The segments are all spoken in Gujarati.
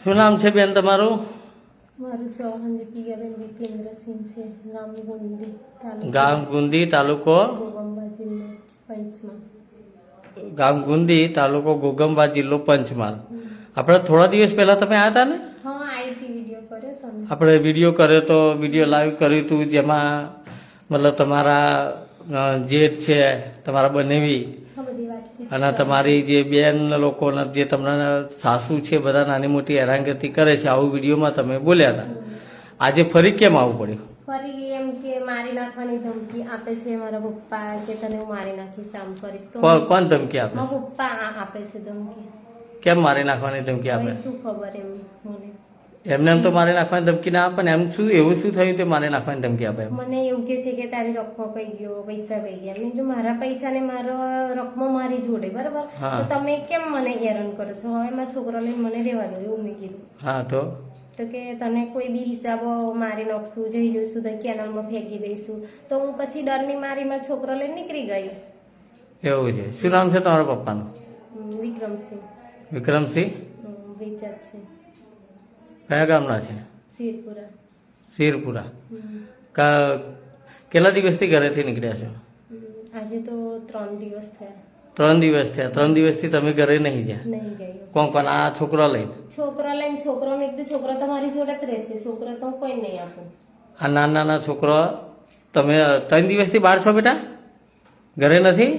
શું નામ છે બેન તમારું? મારું ચૌહાણ દીપિકાબેન વિપેન્દ્રસિંહ છે. ગામ ગુંદી તાલુકો ગોગંબા જિલ્લો પંચમહાલ. ગામ ગુંદી તાલુકો ગોગંબા જિલ્લો પંચમહાલ. આપણે થોડા દિવસ પહેલા તમે આવ્યા હતા ને? હા, આવી હતી, વિડીયો કર્યો તો ને. આપણે વિડીયો કર્યો તો, વિડીયો લાઈવ કર્યું હતું, જેમાં મતલબ તમારા જેઠ છે, તમારા બનેવી હા, બધી વાતચીત અને તમારી જે બેન લોકોના જે તમને સાસુ છે બધા નાની મોટી હેરાનગતિ કરે છે, આવું વિડીયોમાં તમે બોલ્યા હતા. આજે ફરી કેમ આવવું પડ્યું? ફરી એમ કે મારી નાખવાની ધમકી આપે છે મારા પપ્પા, કે તને હું મારી નાખીશ, આમ કરીશ તો. કોણ ધમકી આપે? મારા પપ્પા આપે છે ધમકી. કેમ મારી નાખવાની ધમકી આપે? હવે શું ખબર એમ મને. એમને એમ તો મારી નાખવાની ધમકી ના આપે ને, એમ શું એવું શું થયું તે મારી નાખવાની ધમકી આપે? મને એવું કે છે કે તારી રકમો કઈ ગયો, પૈસા કઈ ગયા. મેં કીધું મારા પૈસા ને મારો રકમો મારી જોડે, બરાબર? હા. તો તમે કેમ મને હેરાન કરો છો? હવે મારા છોકરો લઈને મને રહેવા દો, એવું મેં કીધું. હા તો કે તને કોઈ બી હિસાબો મારી નાખશું, જઈ જઈશું તો કેનાલમાં ફેંકી દઈશું. તો હું પછી ડરની મારી મારો છોકરો લઈને નીકળી ગયો. એવું છે. શું નામ છે તમારા પપ્પાનું? વિક્રમસિંહ. વિક્રમસિંહ. વેચાતસિંહ. કયા ગામના છે? શીરપુરા. શીરપુરા. કેટલા દિવસથી ઘરેથી નીકળ્યા છો? આજે તો 3 દિવસ થયા. 3 દિવસ થયા. 3 દિવસથી તમે ઘરે નહીં ગયા? નહીં ગયો. કોણ કોણ? આ છોકરો લઈને? છોકરો લઈને છોકરો મેં કીધું છોકરો તમારી જોડે જ રહેશે, છોકરો તો હું કોઈ નહીં આપું. આ નાના છોકરો તમે 3 દિવસથી બહાર છો બેટા? ઘરે નથી?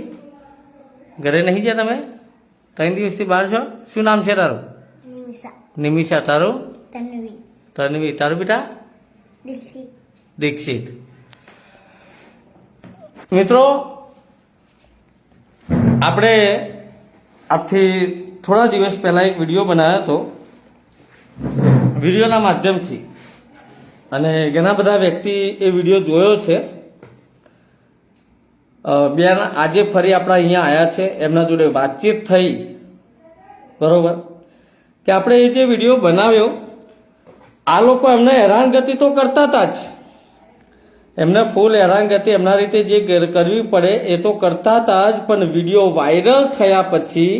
ઘરે નહીં ગયા તમે? 3 દિવસથી બહાર છો? શું નામ છે તારું? નિમિષા. નિમિષા. તારું? તન્વી. તન્વી. તારું બેટા? દીક્ષિત. દીક્ષિત. મિત્રો, આપણે આજથી થોડા દિવસ પહેલા એક વિડીયો બનાવ્યો હતો, વિડીયોના માધ્યમથી, અને ઘણા બધા વ્યક્તિ એ વિડીયો જોયો છે. બેન આજે ફરી આપણા અહીંયા આવ્યા છે, એમના જોડે વાતચીત થઈ, બરોબર? કે આપણે એ જે વિડીયો બનાવ્યો, આ લોકો એમને હેરાનગતિ તો કરતા હતા જ, એમને ફૂલ હેરાનગતિ એમના રીતે જે કરવી પડે એ તો કરતા હતા જ, પણ વિડીયો વાયરલ થયા પછી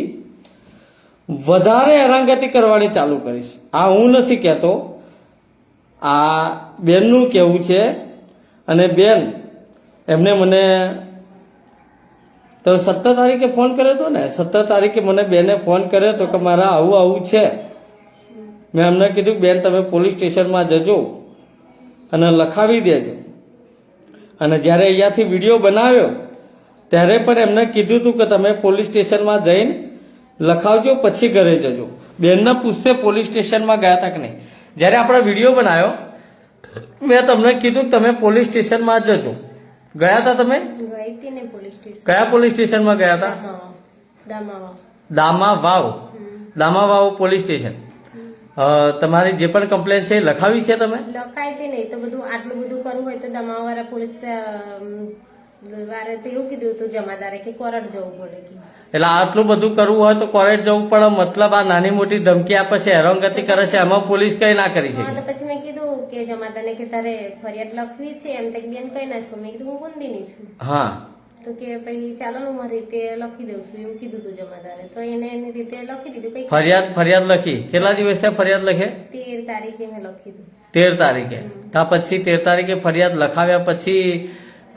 વધારે હેરાનગતિ કરવાની ચાલુ કરીશ. આ હું નથી કહેતો, આ બેનનું કહેવું છે. અને બેન એમને મને તો 17 તારીખે ફોન કર્યો હતો ને, 17 તારીખે મને બેને ફોન કર્યો હતો કે મારા આવું છે. મેં એમને કીધું બેન તમે પોલીસ સ્ટેશનમાં જજો અને લખાવી દેજો. અને જ્યારે અહીંયાથી વિડીયો બનાવ્યો ત્યારે પણ એમને કીધું હતું કે તમે પોલીસ સ્ટેશનમાં જઈને લખાવજો, પછી ઘરે જજો. બેનને પૂછશે પોલીસ સ્ટેશનમાં ગયા હતા કે નહીં. જ્યારે આપણે વિડીયો બનાવ્યો મેં તમને કીધું કે તમે પોલીસ સ્ટેશનમાં જજો. ગયા હતા તમે? ગઈ હતી ને પોલીસ સ્ટેશન. કયા પોલીસ સ્ટેશનમાં ગયા હતા? દામાવા. દામાવાવ. Damavav police station. તમારી જે પણ કમ્પ્લેન છે એ લખાવી છે તમે? લખાઈ હતી નહીં તો બધું આટલું બધું કરવું હોય તો દમાવાળા પોલીસ વાળે તો એવું કીધું હતું જમાદારે કે કોર્ટ જવું પડે કે. એટલે આટલું બધું કરવું હોય તો કોર્ટ જવું પડે, મતલબ આ નાની મોટી ધમકી આપે છે, હેરાનગતિ કરે છે, એમાં પોલીસ કઈ ના કરી હા, શકે? તો પછી મેં કીધું કે જમાદારને કે તારે ફરિયાદ લખવી છે, એમ તો બેન કઈ ના છો. મેં કીધું હું ગુંદીની છું. હા. તો કે પછી ચાલો હું મારી રીતે લખી દઉં છું, એવું કીધું હતું જમાદારે. તો એને એની રીતે લખી દીધું. કઈ ફરિયાદ લખી? કેટલા દિવસ થયા ફરિયાદ લખે? 13 તારીખે મેં લખી દીધું. 13 તારીખે. ત્યાં પછી 13 તારીખે ફરિયાદ લખાવ્યા પછી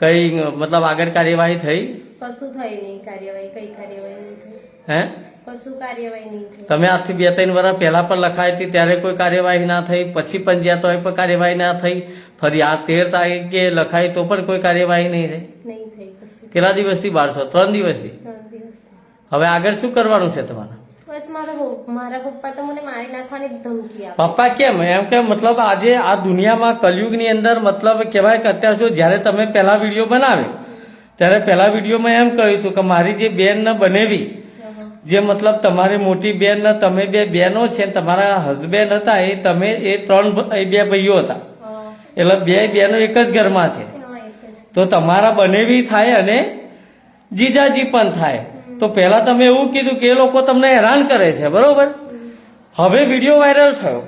કઈ મતલબ આગળ કાર્યવાહી થઈ? કશું થઈ નહીં કાર્યવાહી, કઈ કાર્યવાહી નહીં થઈ. હે? કશું કાર્યવાહી નહીં થઈ. તમે આજથી 2-3 વર્ષ પહેલા પણ લખાઈ હતી ત્યારે કોઈ કાર્યવાહી ના થઈ, પછી પણ જ્યાં તો પણ કાર્યવાહી ના થઈ, ફરી આ 13 તારીખે લખાઈ તો પણ કોઈ કાર્યવાહી નહીં થઈ. નહીં થઈ કશું. કેટલા દિવસથી બહાર છો? 3 દિવસથી. 3 દિવસ. હવે આગળ શું કરવાનું છે તમારે? બસ મારા પપ્પા તો મને મારી નાખવાની જ ધમકી આપે. પપ્પા કેમ? એમ કે મતલબ આજે આ દુનિયામાં કલયુગની અંદર મતલબ કહેવાય કે અત્યાર સુધી જ્યારે તમે પહેલા વિડીયો બનાવે ત્યારે પહેલા વિડીયોમાં એમ કહ્યું હતું કે મારી જે બેન ને બનેવી, જે મતલબ તમારી મોટી બેન ને તમે 2 બહેનો છે, તમારા હસબેન્ડ હતા, એ તમે એ 2 ભાઈઓ હતા, એટલે 2 બહેનો એક જ ઘરમાં છે. તો તમારા બનેવી થાય અને જીજાજી પણ થાય. તો પહેલા તમે એવું કીધું કે એ લોકો તમને હેરાન કરે છે, બરોબર? હવે વિડીયો વાયરલ થયો.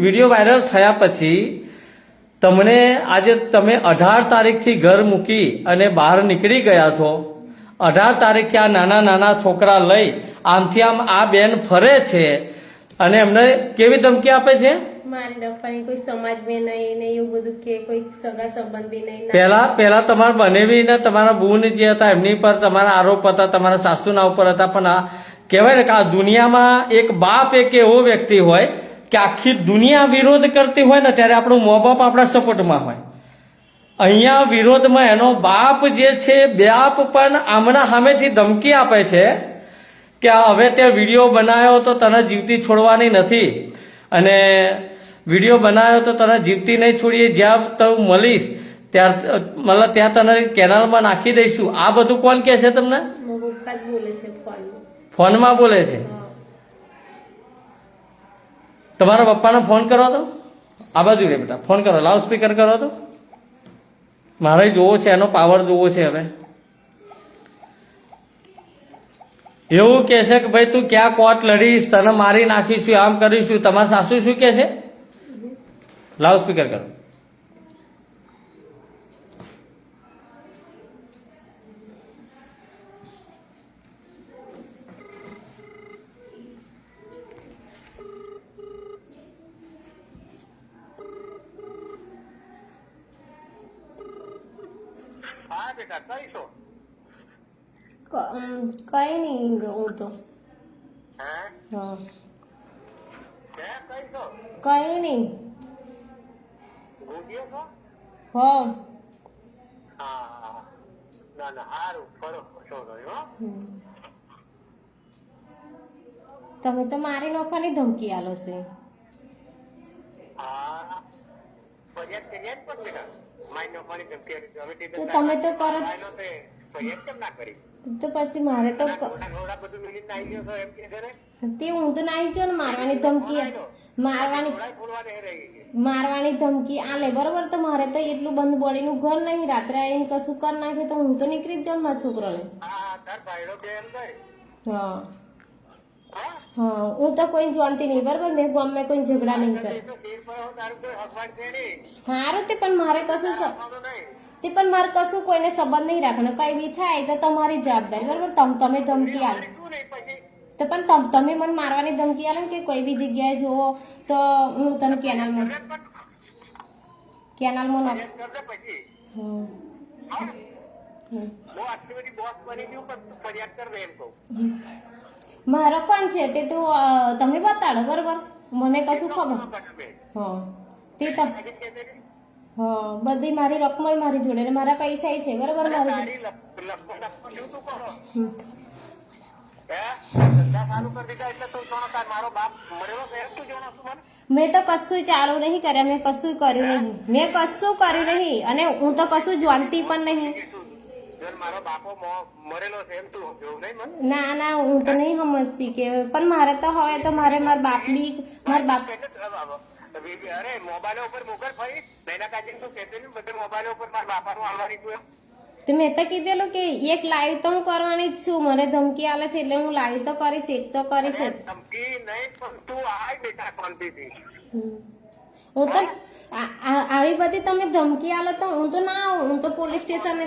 વિડીયો વાયરલ થયા પછી તમને આજે તમે 18 તારીખથી ઘર મૂકી અને બહાર નીકળી ગયા છો. 18 તારીખથી આ નાના છોકરા લઈ આમથી આમ આ બેન ફરે છે. અને એમને કેવી ધમકી આપે છે? મારી નાખવાની, કોઈ સમાજ મેં નહીં ને એવું બધું કે કોઈ સગા સંબંધી નહીં. પહેલા તમારા બનેવી ને તમારા બુન જે હતા એમની પર તમારા આરોપ હતા, તમારા સાસુના ઉપર હતા, પણ આ કહેવાય ને કે આ દુનિયામાં એક બાપ એક એવો વ્યક્તિ હોય કે આખી દુનિયા વિરોધ કરતી હોય ને ત્યારે આપણું મા બાપ આપણા સપોર્ટમાં હોય. અહીંયા વિરોધમાં એનો બાપ જે છે, બાપ પણ આમના સામેથી ધમકી આપે છે કે હવે તે વિડીયો બનાવ્યો તો તને જીવતી છોડવાની નથી, અને વિડીયો બનાવ્યો તો તને જીવતી નહીં છોડીએ, જ્યાં તું મળીશ ત્યાં તને કેનાલમાં નાખી દઈશું. આ બધું કોણ કહે છે તમને? મારા પપ્પા જ બોલે છે ફોનમાં. ફોનમાં બોલે છે? હા. તમારા પપ્પાને ફોન કરો તો, આ બાજુ રે બેટા, ફોન કરો, લાઉડ સ્પીકર કરો તો, મારે જોવો છે, એનો પાવર જોવો છે. હવે એવું કે છે કે ભાઈ તું ક્યાં કોર્ટ લડીશ, તને મારી નાખીશું, આમ કરીશું. તમારા સાસુ શું કે છે? લાઉડ સ્પીકર કરો. હા બેટા કઈ છો? કઈ નહીં હું તો. હા હા. કઈ છો? કઈ નહીં. ભૂગ્યો છો? હા. હા ના ના સારું ફરો છો હો. તમે તો મારી નાખવાની ધમકી આલો છો. હા ફરિયાદ કરી પણ બેટા માઇનો પાણી ધમકી હવે તે તો તમે તો કરો જ. ફરિયાદ કેમ ના કરી? તો પછી મારે તો ઘોડા બધું મિલી આવી ગયો છો એમ કે ઘરે તે હું તો નાઈ જો ને મારવાની ધમકી ઘોડા ફોડવા નહીં રહી ગઈ. મારવાની ધમકી આલે બરોબર. તો મારે તો એટલું બંધ બોડીનું ઘર નહીં, રાત્રે આવીને કશું કરી નાખે તો હું તો નીકળી જ જાઉં ને મારા છોકરાને. હા તાર ભાઈડો બેન ભાઈ. હા હા હા. હું તો કોઈ જાણતી નહીં બરોબર. મેં ગામમાં કોઈ ઝઘડા નહીં કરે. તો શેર પર હો તારું કોઈ હકવાડ છે નહીં. સારું તે પણ મારે કશું વાંધો નહીં. તે પણ મારે કશું કોઈને સંબંધ નહીં રાખવાનો. કઈ બી થાય તો તમારી જવાબદારી બરોબર. તમે ધમકી આલો શું નહીં પછી તો પણ તમે મને મારવાની ધમકી આલો ને કે કોઈ બી જગ્યાએ જોવો તો હું તને કેનાલમાં નાખ. ફરિયાદ કરજે પછી. હમ. હમ. હું આટલી બધી બોસ બની ગયું પણ તું ફરિયાદ કર એમ કહું. મારો કોણ છે તે તું તમે બતાડો બરોબર. મને કશું ખબર. હા તે તો હા બધી મારી રકમ મારી જોડે ને મારા પૈસા છે બરોબર. મારી જોડે. હમ. મારો બાપ મળેલો છે એમ તું જાણો છું મને? મેં તો કશું ચાલુ નહીં કર્યા. મેં કશું કર્યું નહીં. મેં કશું કર્યું નહીં અને હું તો કશું જાણતી પણ નહીં. મારો બાપો મરેલો છે એમ તું જોવું નહીં મને? ના ના હું તો નહીં સમજતી કે પણ મારે તો હવે તો મારા બાપ બી મારા બાપ અરે મોબાઈલ ઉપર મોકલ ફરી નૈના કાજી તું કહેતો ને બધે મોબાઈલ ઉપર મારા બાપાનું આવવાની તું એમ. તો મેં તો કીધેલું કે એક લાઈવ તો હું કરવાની જ છું. મને ધમકી આલે છે એટલે હું લાઈવ તો કરીશ, એક તો કરીશ જ. ધમકી નહીં પણ તું આય બેટા શાંતિથી. હું તો આવી બધી તમે ધમકી આલો તો હું તો ના આવું. હું તો પોલીસ સ્ટેશન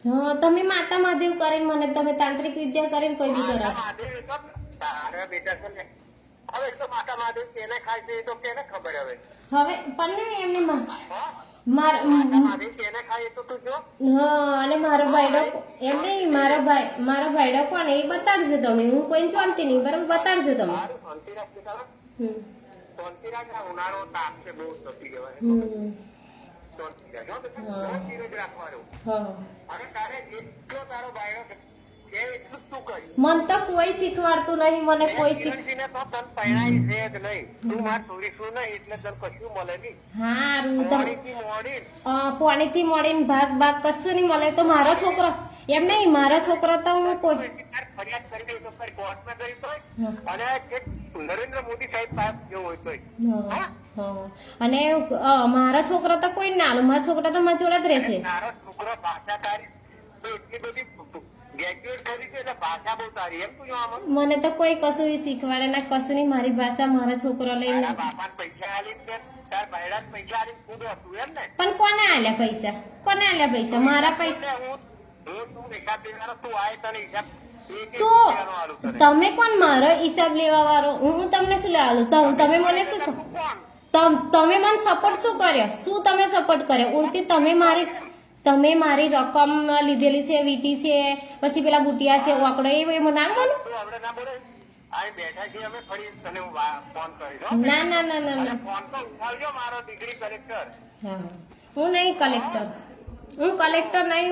હા તમે માતા મહાદેવ કરીને મને તમે તાંત્રિક વિદ્યા કરીને કોઈ બી કરો. તારા બેટા છે ને હવે તો માતા મહાદેવ કેને ખાય છે એ તો કેને ખબર હવે. હવે પણ ને એમને હા મારા મહાદેવ કેને ખાય એ તો તું જો. હા અને મારો ભાઈડો એમ નહીં મારો ભાઈડો કોણ એ બતાડજો તમે. હું કોઈ જાણતી નહીં બરાબર. બતાડજો તમે. સારું શાંતિ રાખ બેટા. હમ. શાંતિ રાખ. આ ઉનાળો તાપ છે બહુ થતી જવાય. હમ. શાંતિ રાખ હો બેટા. બહુ ધીરજ રાખવાનું. હા અને તારે જેટલો તારો બાયડો છે એટલું જ તું કરી. મન તો કોઈ શીખવાડતું નહીં. મને કોઈ કિરણજીને તો તને પરણાઈ છે જ નહીં. તું માર છોરીશું નહીં એટલે તને કશું મળે નહીં. હારું તો મોડીથી મોડી પાણીથી મળીને ભાગ કશું નહીં મળે. તો મારો છોકરો એમ નહીં. મારો છોકરો તો હું કોઈ ફરિયાદ કરી દઈ તો ફરી કોર્ટમાં ગઈ તોય અને નરેન્દ્ર મોદી સાહેબ પાસે જેવું હોય તોય. હા, હા. અને મારો છોકરો તો કોઈ ના આલું. મારો છોકરો તો મારા જોડે જ રહેશે. તારો છોકરો ભાષા તારી તો એટલી બધી ગ્રેજ્યુએટ કરી છે એટલે ભાષા બહુ તારી એમ તું આમાં. મને તો કોઈ કશું શીખવાડે ના કશું નહીં. મારી ભાષા મારા છોકરો લઈને તારા બાપાને પૈસા આલી છે તાર ભાઈડાને પૈસા આલી ખુદ હતું એમ ને. પણ કોને આલ્યા પૈસા? કોને આલ્યા પૈસા? મારા પૈસા. હું તું હિસાબ દેવાનો, તું આય તને હિસાબ એક તો રૂપિયાનો આલું તને. તમે કોણ મારો હિસાબ લેવા વાળો? હું તમને શું લેવા આલું? તમે મને શું તું કોણ? તમે મને સપોર્ટ શું કર્યો? શું તમે સપોર્ટ કર્યો? ઉલટી તમે મારી રકમ લીધેલી છે, વીટી છે, પછી પેલા બુટિયા છે, વાકડો એમાં નામ બોલો. તું આપણે ના બોલે. આ બેઠા છીએ અમે, ફરી તને હું ફોન કરીશ હો. ના ના ના ના અને ના ફોન તો ઉઠાવજો, મારો ડિગ્રી કલેક્ટર. હા, હું નહીં કલેક્ટર. હું કલેક્ટર નહીં.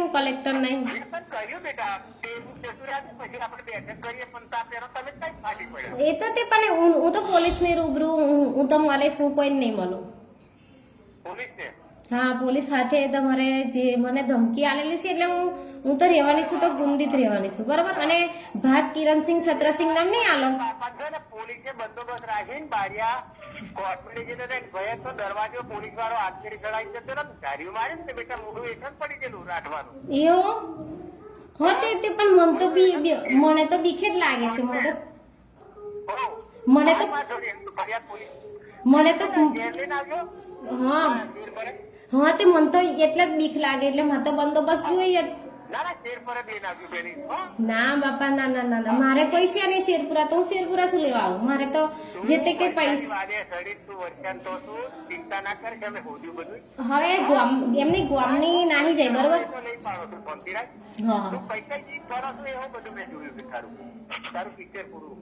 મેં પણ કર્યું બેટા, તે હું જતું રહ્યા પછી આપણે બેઠક કરીએ, પણ તા પહેલા તમે કઈ ફાટી પડ્યા. એ તો તે પણ હું તો પોલીસની રૂબરૂ હું તો મળીશ, હું કોઈ નહીં મળું. પોલીસ છે. હા, પોલીસ સાથે તમારે જે મને ધમકી આલેલી છે એટલે હું તો રહેવાની છું, તો ગુંદીત રહેવાની છું, બરાબર. અને ભાગ કિરણસિંહ છત્રસિંહ નામ નહીં આલો. બાપા છે ને, પોલીસે બંદોબસ્ત રાખીને બારિયા કોર્ટમાં જઈને ભય તો દરવાજો પોલીસ વાળો હાથ કરી ચડાવી જતો ને, ધાર્યું મારે ને બેટા મોઢું એક જ પડી ગયેલું રાખવાનું. એવું હા, તે પણ મને તો બીક જ લાગે છે. મને તો ફરિયાદ પોલીસ મને તો ઘેર લઈને આવજો. હા શેર પર હા, તે મને તો એટલે જ બીક લાગે, એટલે મારે તો બંદોબસ્ત જોઈએ. ના શેર પર જ લઈને આવજો બેની. હો ના બાપા, ના ના ના ના, મારે કોઈ છે નહીં શેરપુરા, તો હું શેરપુરા શું લેવા આવું? મારે તો જે તે કઈ પૈસા વાદે સડી તું વરસાદ તો તું ચિંતા ના કર કે અમે હોદ્યું બધું. હવે એમની ગામની નાહી જાય, બરોબર. તો લઈ પાડો તું શાંતિ રાખ. હા તું પૈસા જી કરો છો એવું બધું મેં જોયું છે તારું. તારું પિક્ચર પૂરું.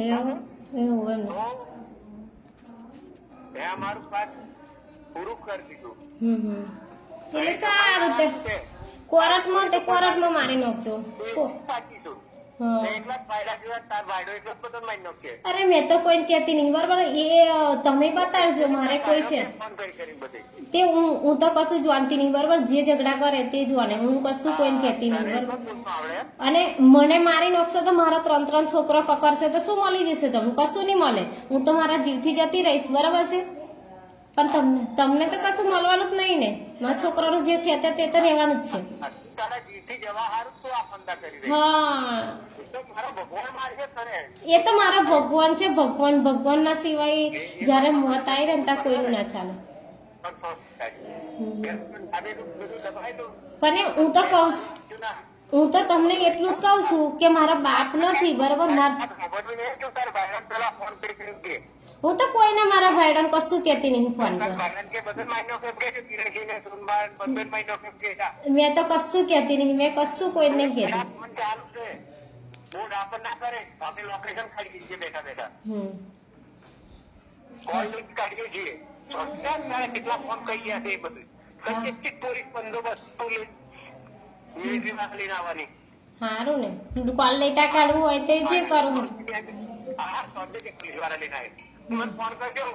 એવું એવું એમ. તો મેં અમારું પાસ પૂરું કરી દીધું. એટલે સારું, તે કોર્ટમાં મારી નાખજો. સાચી છું. હા. મેં એકલા જ ફાયદા જેવા તાર ભાઈડો એકલો જ બધો મારી નાખશે. અરે મેં તો કોઈ કહેતી નહીં, બરાબર. એ તમે બતાવજો, મારે કોઈ છે ફોન કરી બધે. તે હું તો કશું જાણતી નહીં, બરાબર. જે ઝઘડા કરે તે જોવાને, હું કશું કોઈને કહેતી નહીં, તારે બરાબર. એટલો જ બોલતો આવડે. અને મને મારી નાખશો તો મારા 3 છોકરો કકરશે તો શું મળી જશે? તમને કશું નહીં મળે. હું તો મારા જીવથી જતી રહીશ, બરાબર છે. પણ તમને તો કશું મળવાનું જ નહીં ને. મારા છોકરાનું જે છે તે તો રહેવાનું જ છે. તારા જીવથી જવા હારું તું આ ફંદા કરી રહી. હા, તો મારો ભગવાન મારશે તને. એ તો મારા ભગવાન છે. ભગવાન ના સિવાય જયારે મોત આવી ને ત્યાં કોઈનું ના ચાલે. પણ હું તો કહું છું, હું તો તમને એટલું જ કહું છું કે મારા બાપ નથી, બરોબર. હું તો કોઈને મારા ભાઈડાને કશું કહેતી નહીં ફોન પર. મેં તો કશું કહેતી નહીં, મેં કશું કોઈને નહીં કહેતી. કેટલા ફોન કરી ગયા છે એ બધું પોલીસ બંદોબસ્ત લઈને આવવાની. સારું ને, કોલ ડેટા કાઢવું હોય તે જે કરવું. હા પોલીસ વાળા લઈને આવે. મને ફોન કરજો.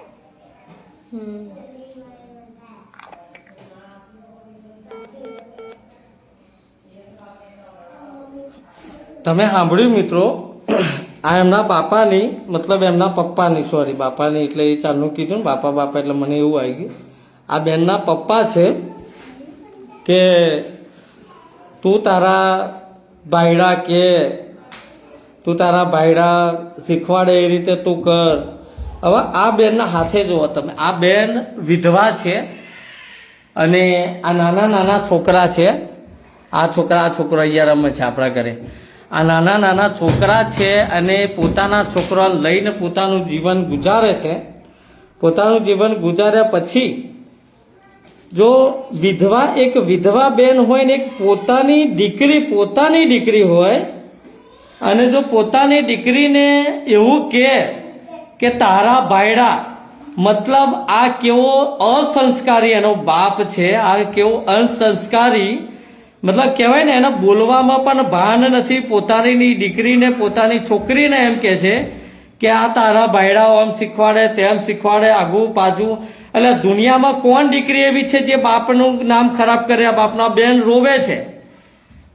તમે સાંભળ્યું મિત્રો, આ એમના બાપાની, મતલબ એમના પપ્પાની, સોરી બાપાની એટલે એ ચાલનું કીધું ને, બાપા એટલે મને એવું આવી ગયું. આ બેનના પપ્પા છે કે તું તારા ભાઈડા શીખવાડે એ રીતે તું કર. હવે આ બેનના હાથે જુઓ તમે, આ બેન વિધવા છે અને આ નાના છોકરા છે. આ છોકરો અહીંયા રમે છે આપણા ઘરે. આ નાના છોકરા છે અને પોતાના છોકરાને લઈને પોતાનું જીવન ગુજારે છે. પોતાનું જીવન ગુજાર્યા પછી જો એક વિધવા બેન હોય ને એક પોતાની દીકરી હોય અને જો પોતાની દીકરીને એવું કે તારા ભાઈડા, મતલબ આ કેવો અસંસ્કારી એનો બાપ છે. આ કેવો અસંસ્કારી, મતલબ કહેવાય ને, એને બોલવામાં પણ ભાન નથી. પોતાની દીકરીને, પોતાની છોકરીને એમ કે છે કે આ તારા ભાઈડાઓ આમ શીખવાડે, તેમ શીખવાડે, આગું પાછું. એટલે દુનિયામાં કોણ દીકરી એવી છે જે બાપનું નામ ખરાબ કરે? આ બાપના બેન રોવે છે.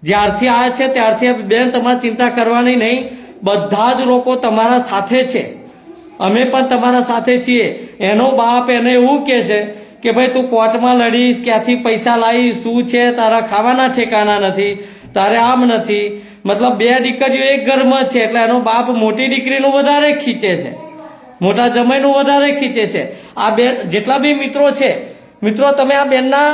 જ્યારથી આ છે ત્યારથી બેન તમારે ચિંતા કરવાની નહીં. બધા જ લોકો તમારા સાથે છે. અમે પણ તમારા સાથે છીએ. એનો બાપ એને એવું કે છે કે ભાઈ તું કોર્ટમાં લડીશ, ક્યાંથી પૈસા લાવીશ, શું છે, તારા ખાવાના ઠેકાના નથી, તારે આમ નથી. મતલબ 2 દીકરીઓ એક ઘરમાં છે એટલે એનો બાપ મોટી દીકરીનું વધારે ખીચે છે, મોટા જમાઈનું વધારે ખીચે છે. આ બેન જેટલા બી મિત્રો છે, મિત્રો તમે આ બેનના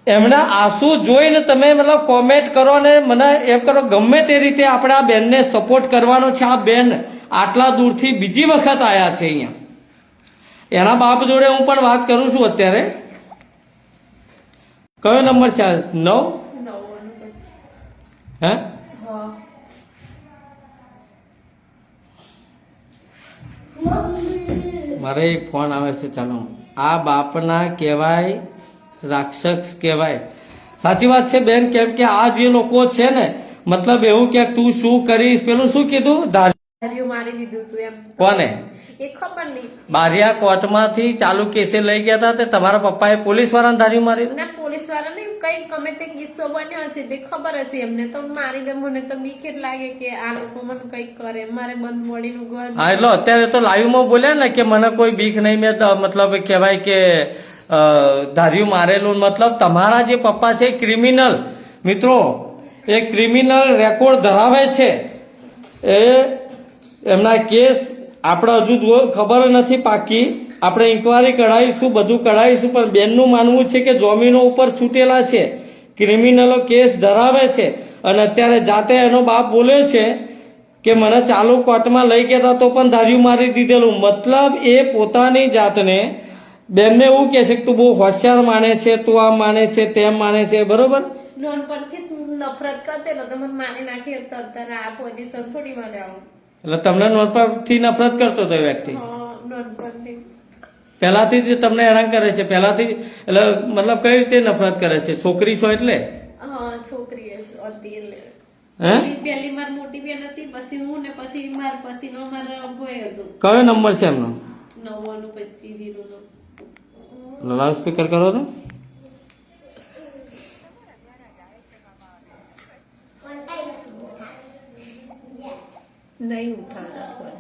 એમના આંસુ જોઈને તમે મતલબ કોમેન્ટ કરો ને મને એમ કરો ગમે તે રીતે આપણે આ બેનને સપોર્ટ કરવાનો છે. આ બેન આટલા દૂરથી બીજી વખત આયા છે અહીંયા. એના બાપ જોડે હું પણ વાત કરું છું અત્યારે. કયો નંબર છે? 9 હે મારે એક ફોન આવે છે. ચાલો, આ બાપના કહેવાય રાક્ષસ કહેવાય. સાચી વાત છે બેન. કેમ કે આ જે લોકો છે ને મતલબ એવું કે તું શું કરીશ, પેલું શું કીધું, ધાર્યું મારી દીધું તું એમ. કોને? એ ખબર નહીં. બારિયા કોર્ટમાંથી ચાલુ કેસે લઈ ગયા હતા તે તમારા પપ્પાએ પોલીસ વાળાને ધાર્યું મારી દીધું? ના, પોલીસ વાળા નહીં, કઈ ગમે તે કિસ્સો બન્યો હશે તે ખબર હશે એમને તો મારી દે. મને તો બીક જ લાગે કે આ લોકો મને કઈક કરે. મારે બંધ મોડીનું ઘર. હા, એટલે અત્યારે તો લાઈવમાં બોલ્યા ને કે મને કોઈ બીક નહીં. મેં મતલબ કહેવાય કે ધાર્યું મારેલું. મતલબ તમારા જે પપ્પા છે ક્રિમિનલ મિત્રો, એ ક્રિમિનલ રેકોર્ડ ધરાવે છે. એ એમના કેસ આપણે હજુ ખબર નથી પાકી. આપણે ઇન્કવાયરી કઢાવીશું, બધું કઢાવીશું, પણ બેનનું માનવું છે કે જમીનો ઉપર છૂટેલા છે, ક્રિમિનલો કેસ ધરાવે છે. અને અત્યારે જાતે એનો બાપ બોલ્યો છે કે મને ચાલુ કોર્ટમાં લઈ ગયા હતા તો પણ ધાર્યું મારી દીધેલું. મતલબ એ પોતાની જાતને બેનને એવું કહે છે કે તું બહુ હોશિયાર માને છે, તું આમ માને છે, તેમ માને છે. બરોબર? નાનપણથી નફરત કરતેલો તો મને મારી નાખી તો અત્યારે આ પોઝિશન થોડી મળે આવું. એટલે તમને નોનપણથી નફરત કરતો હતો એ વ્યક્તિ? નાનપણથી પહેલાથી જ તમને હેરાન કરે છે? પહેલાથી એટલે મતલબ કઈ રીતે નફરત કરે છે? છોકરી છો એટલે? હા, છોકરી હતી એટલે. હે? પહેલી માર મોટી બેન હતી, પછી હું ને પછી માર પછીનો મારો ભાઈ હતો. કયો નંબર છે એમનો? 9925 લાઉડ સ્પીકર કરો તો. નહીં ઉઠાવતા ફોન.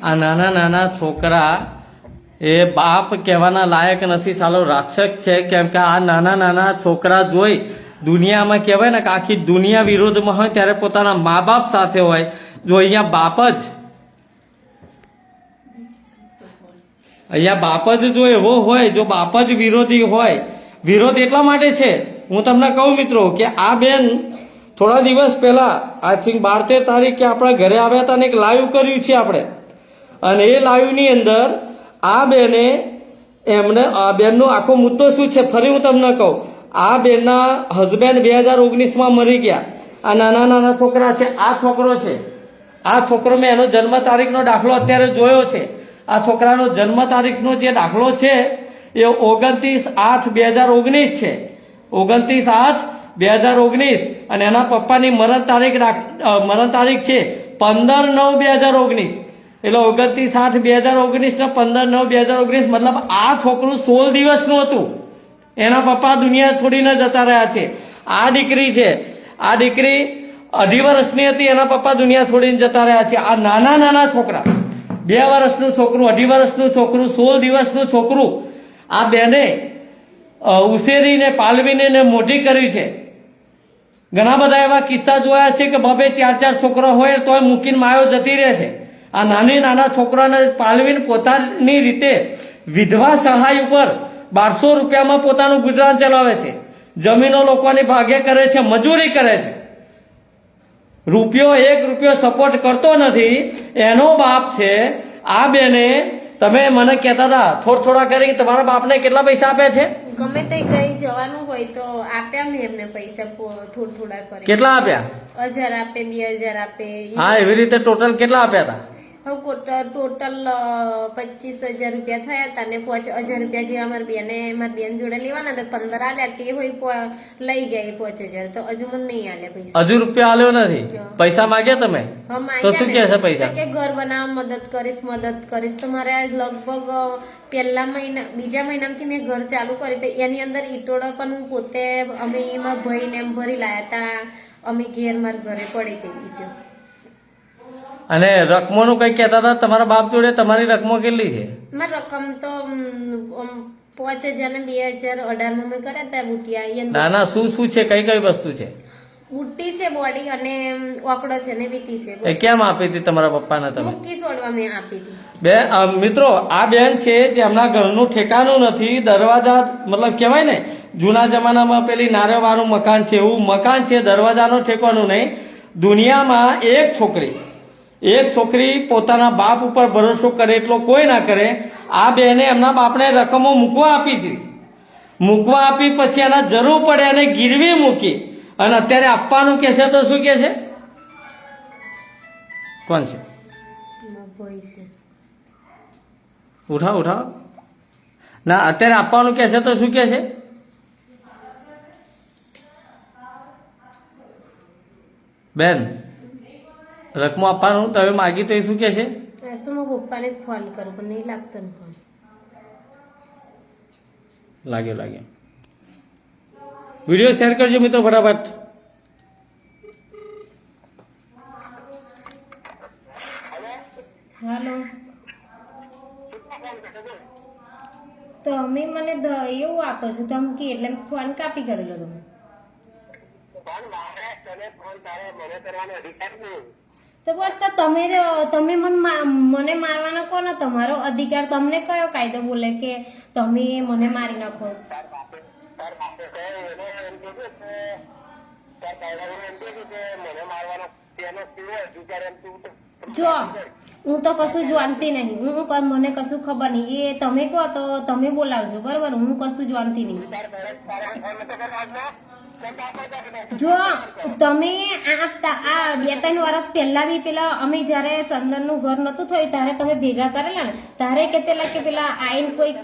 આ નાના નાના છોકરા એ બાપ કહેવાના લાયક નથી, સાલો રાક્ષસ છે. કેમ કે આ નાના નાના છોકરા જોઈ દુનિયામાં કહેવાય ને કે આખી દુનિયા વિરોધમાં હોય ત્યારે પોતાના મા બાપ સાથે હોય. જો અહીંયા બાપ જ જો એવો હોય, જો બાપ જ વિરોધી હોય. વિરોધ એટલા માટે છે, હું તમને કહું મિત્રો, કે આ બેન થોડા દિવસ પહેલા આઈ થિંક 12-13 તારીખે આપણા ઘરે આવ્યા હતા અને એક લાઈવ કર્યું છે આપણે. અને એ લાઈવની અંદર આ બેને એમને આ બેનનો આખો મુદ્દો શું છે ફરી હું તમને કહું. આ બેનના હસબન્ડ 2019માં મરી ગયા. આ નાના નાના છોકરા છે. આ છોકરો છે, આ છોકરો મેં એનો જન્મ તારીખનો દાખલો અત્યારે જોયો છે. આ છોકરાનો જન્મ તારીખનો જે દાખલો છે એ 29/8/2019 છે. 29/8/2019 અને એના પપ્પાની મરણ તારીખ છે 15/9/2019. એટલે 29/8/2019 ને 15/9/2019 મતલબ આ છોકરું 16 દિવસનું હતું. એના પપ્પા દુનિયા છોડીને જતા રહ્યા છે. આ દીકરી છે, આ દીકરી 2.5 વર્ષની હતી, એના પપ્પા દુનિયા છોડીને જતા રહ્યા છે. આ નાના નાના છોકરા, 2 વર્ષનું છોકરું, 2.5 વર્ષનું છોકરું, 16 દિવસનું છોકરું, આ બેને ઉછેરીને પાલવીને ને મોટી કરી છે. ઘણા બધા એવા કિસ્સા જોયા છે કે 2-4 છોકરા હોય તોય મૂકીને માયો જતી રહે છે. આ નાના છોકરાને પાલવીને પોતાની રીતે વિધવા સહાય ઉપર 1200 રૂપિયામાં પોતાનું ગુજરાન ચલાવે છે. જમીનો લોકોની ભાગે કરે છે, મજૂરી કરે છે. ₹1 સપોર્ટ કરતો નથી. એનો બાપ છે. આ બેને તમે મને કહેતા હતા થોડા કરી તમારા બાપને કેટલા પૈસા આપ્યા છે? ગમે તે કઈ જવાનું હોય તો આપ્યા મેં એમને પૈસા થોડા કરી. કેટલા આપ્યા? 1000 આપે, 2000 આપે. હા, એવી રીતે ટોટલ કેટલા આપ્યા હતા? ટોટલ 25,000 રૂપિયા થયા હતા ને 5,000 રૂપિયા જે મારી બેન જોડે લેવાના હતા 15 આલ્યા તે હોય લઈ ગયા 5,000 તો હજુ મને નહીં આલ્યા પૈસા. હજુ રૂપિયા આલ્યો નથી? પૈસા માંગ્યા તમે? તો શું કહે છે પૈસા? કે ઘર બનાવવા મદદ કરીશ તો મારે લગભગ બીજા મહિનામાંથી મેં ઘર ચાલુ કરી તો એની અંદર ઈટોડા પણ હું પોતે અમે એમાં ભાઈને એમ ભરી લાયા હતા. અમે ઘેર મારા ઘરે પડી હતી ઈટો. અને રકમોનું કઈ કહેતા હતા તમારા બાપ જોડે? તમારી રકમો કેટલી છે? મારી રકમ તો 5,000 ને 2018 માં મેં કર્યા હતા બુટિયા. ના શું છે? કઈ વસ્તુ છે? બુટ્ટી છે બોડી અને ઓકડો છે ને વીટી છે એ કેમ આપી હતી તમારા પપ્પાને તમે? મૂકી છોડવા મેં આપી હતી. બે મિત્રો, આ બેન છે જે એમના ઘરનું ઠેકાણું નથી, દરવાજા મતલબ કહેવાય ને જૂના જમાનામાં પેલી નારેવાળું મકાન છે એવું મકાન છે, દરવાજાનું ઠેકાણું નહીં. દુનિયામાં એક છોકરી પોતાના બાપ ઉપર ભરોસો કરે એટલો કોઈ ના કરે. આ બેને એમના બાપને રકમો મૂકવા આપી છે, મૂકવા આપી પછી એના જરૂર પડે અને ગીરવી મૂકી અને અત્યારે આપવાનું કે છે તો શું કે છે? કોણ છે? ભાઈ છે. ઉઠાવ ના, અત્યારે આપવાનું કે છે તો શું કે છે? બેન, રકમો આપવાનું તમે માગી તો એ શું કે છે? શું મારા પપ્પાને જ ફોન કરું પણ નહીં લાગતો ને ફોન. લાગ્યો. વિડીયો શેર કરજો મિત્રો ફટાફટ. હાલો, તમે મને એવું આપો છો ધમકી એટલે ફોન કાપી કરેલો તમે. પણ મારે તને ફોન તારે મને કરવાનો અધિકાર નહીં. તો બસ તો તમે મને મારવાનો કોનો તમારો અધિકાર? તમને કયો કાયદો બોલે કે તમે મને મારી નાખો? તાર બાપે કહ્યું એને એમ કીધું કે તાર દાદાએ એમ કીધું કે મને મારવાનો તેનો કેવો અધિકાર એમ તું જો હું તો કશું જાણતી નહીં, મને કશું ખબર નહીં. એ તમે કહો તો તમે બોલાવજો બરોબર, હું કશું જાણતી નહીં. તાર ફોન નતો કરવાનો. જો તમે આ 2-3 વર્ષ પહેલા બી પેલા અમે જયારે ચંદન નું ઘર નતું થયું ત્યારે તમે ભેગા કરેલા ને, તારે કેતેલા કે પેલા આઈન કોઈ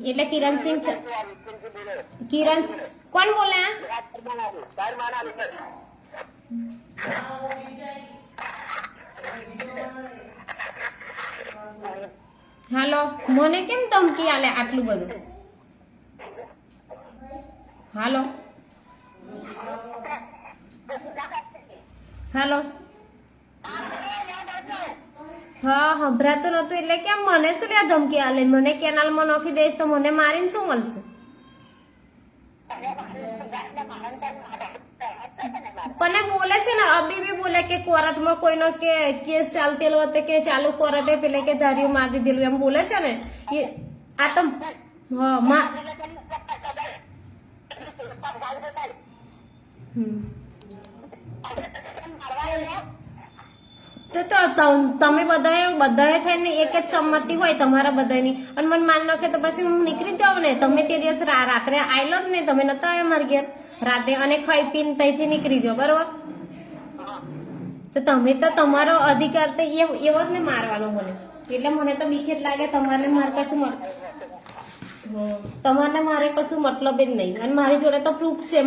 એટલે કિરણસિંહ કોણ બોલ્યા? હાલો, મને કેમ ધમકી આલે આટલું બધું? હાલો, હા સંભળાતું નતું એટલે કેમ મને શું લે ધમકી આલે? મને કેનાલમાં નાખી દઈશ તો મને મારીને શું મળશે? પણ બોલે છે ને અબી બી બોલે કે કોર્ટમાં કોઈનો કે કેસ ચાલતેલો હતો કે ચાલુ કોર્ટે પેલે કે ધાર્યું મારી દીધેલું એમ બોલે છે ને. એ આ તો તમે બધાએ થઈને એક જ સંમતિ હોય તમારા બધાની અને મને માન નાખે તો પછી હું નીકળી જાઉં ને. તમે તે દિવસ રાત્રે આવેલો જ ને, તમે નતા આવ્યા મારી ઘેર રાતે અને ખાઈ પીને ત્યાંથી નીકળી જાઓ બરોબર. તો તમે તો તમારો અધિકાર તો એવો જ ને મારવાનો મને. એટલે મને તો બીક જ લાગે તમારે મારે કશું તમારે મારે કશું મતલબ જ નહીં. અને મારી જોડે તો પ્રૂફ છે,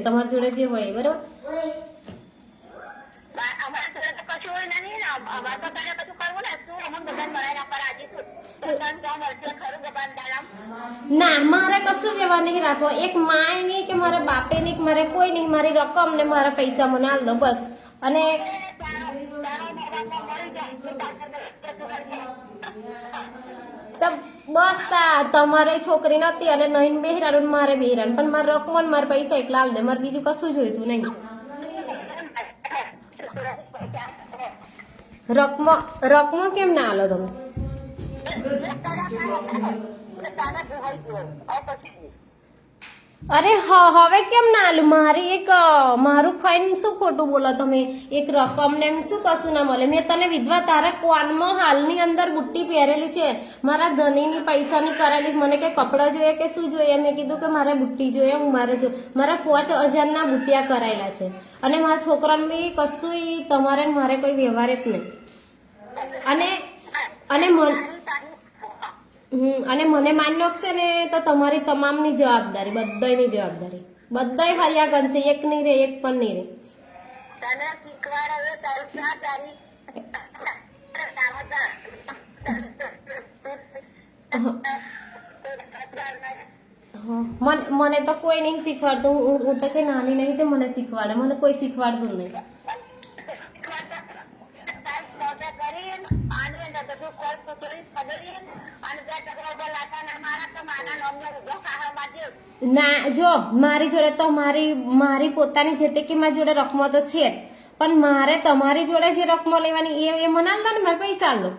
તમારી જોડે જે હોય બરોબર. ના, મારે કશું વ્યવહાર નહીં રાખવો. એક માય નહીં કે મારા બાપે નહીં કે મારે કોઈ નહીં. મારી રકમ ને મારા પૈસા મને આલ દો બસ. અને તો બસ તમારે છોકરી નથી અને નહીં બેહરાનું મારે બેહરાનું, પણ મારે રકમ ને મારા પૈસા એકલા આલ દે. મારે બીજું કશું જોઈતું નહીં. રકમો કેમ ના આલો તમે? અરે હવે કેમ ના આલું? મારું ખાઈને શું ખોટું બોલો તમે? એક રકમ ને એમ શું કશું ના મળે? મેં તને વિધવા તારા કોનમાં હાલની અંદર બુટ્ટી પહેરેલી છે, મારા ધણીની પૈસાની કરેલી. મને કઈ કપડા જોઈએ કે શું જોઈએ? મેં કીધું કે મારે બુટ્ટી જોઈએ. મારા 5,000 ના બુટ્ટિયા કરાયેલા છે અને મારા છોકરાને બી કશું તમારે મારે કોઈ વ્યવહાર જ નહીં. અને મને માની નાખશે ને તો તમારી તમામની જવાબદારી, બધાની જવાબદારી. બધાય હરિયા ગણશે, એક નહીં રે, એક પણ નહીં રે. મને તો કોઈ નહીં શીખવાડતું. હું તો કઈ નાની નહીં તો મને શીખવાડે. મને કોઈ શીખવાડતું નહીં. ના જો મારી જોડે તો મારી પોતાની જે તે કે મારી જોડે રકમો તો છે જ, પણ મારે તમારી જોડે જે રકમો લેવાની એ મને આલ દો ને, મારે પૈસા આલ દો.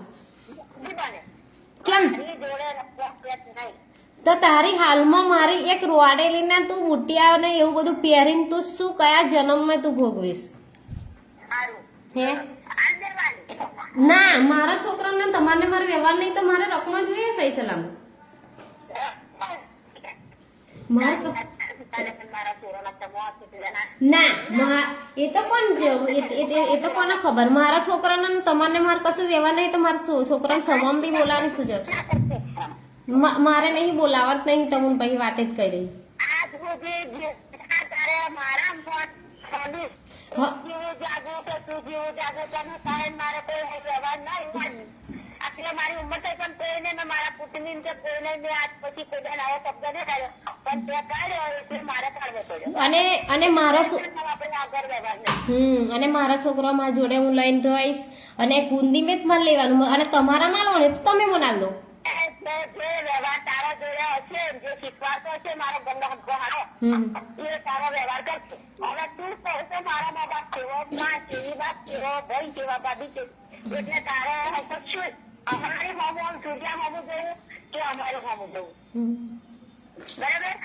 કેમ તો તારી હાલમાં મારી એક રોડેલી ના તું બુટિયા ને એવું બધું પહેરીને તું શું કયા જન્મમાં તું ભોગવીશ? હે ના, મારા છોકરાને તમારે મારો વ્યવહાર નહીં તો મારે રકમો જોઈએ સહી સલામત. ના એ તો કોણ એ તો કોને ખબર? મારા છોકરાને તમારે મારે કશું વ્યવહાર નહીં તો મારા છોકરાને સમમ બી બોલાવાની શું જરૂર? મારે નહીં બોલાવત નહીં, તમને પછી વાત જ કરી રહી. મારી ઉંમર પણ કોઈને મારા પુત્રની કોઈને મેં આજ પછી કોઈ આવો શબ્દ નહીં કાઢ્યો, પણ તે કાઢ્યો એટલે મારે કાઢવો પડ્યો. અને મારા આપણે આગળ વ્યવહાર નહીં. અને મારા છોકરા મારા જોડે હું લઈને રહીશ અને કુંદી મેં જ મારે લેવાનું, અને તમારા માલો ને તો તમે મને આલ દો. જે વ્યવહાર તારા જોયા હશે, જે શીખવાડતો હશે મારો ગંદો હક્કો હારો એ તારો વ્યવહાર કરશે. હવે તું કહું તો મારા મા બાપ કેવો, માં કેવી બાપ કેવો, ભાઈ કેવા ભાભી કેવી, એટલે તારે શું અમારી હોમું આમ સૂર્યા હોમું જોયું કે અમારું હોમું જોયું? બરાબર.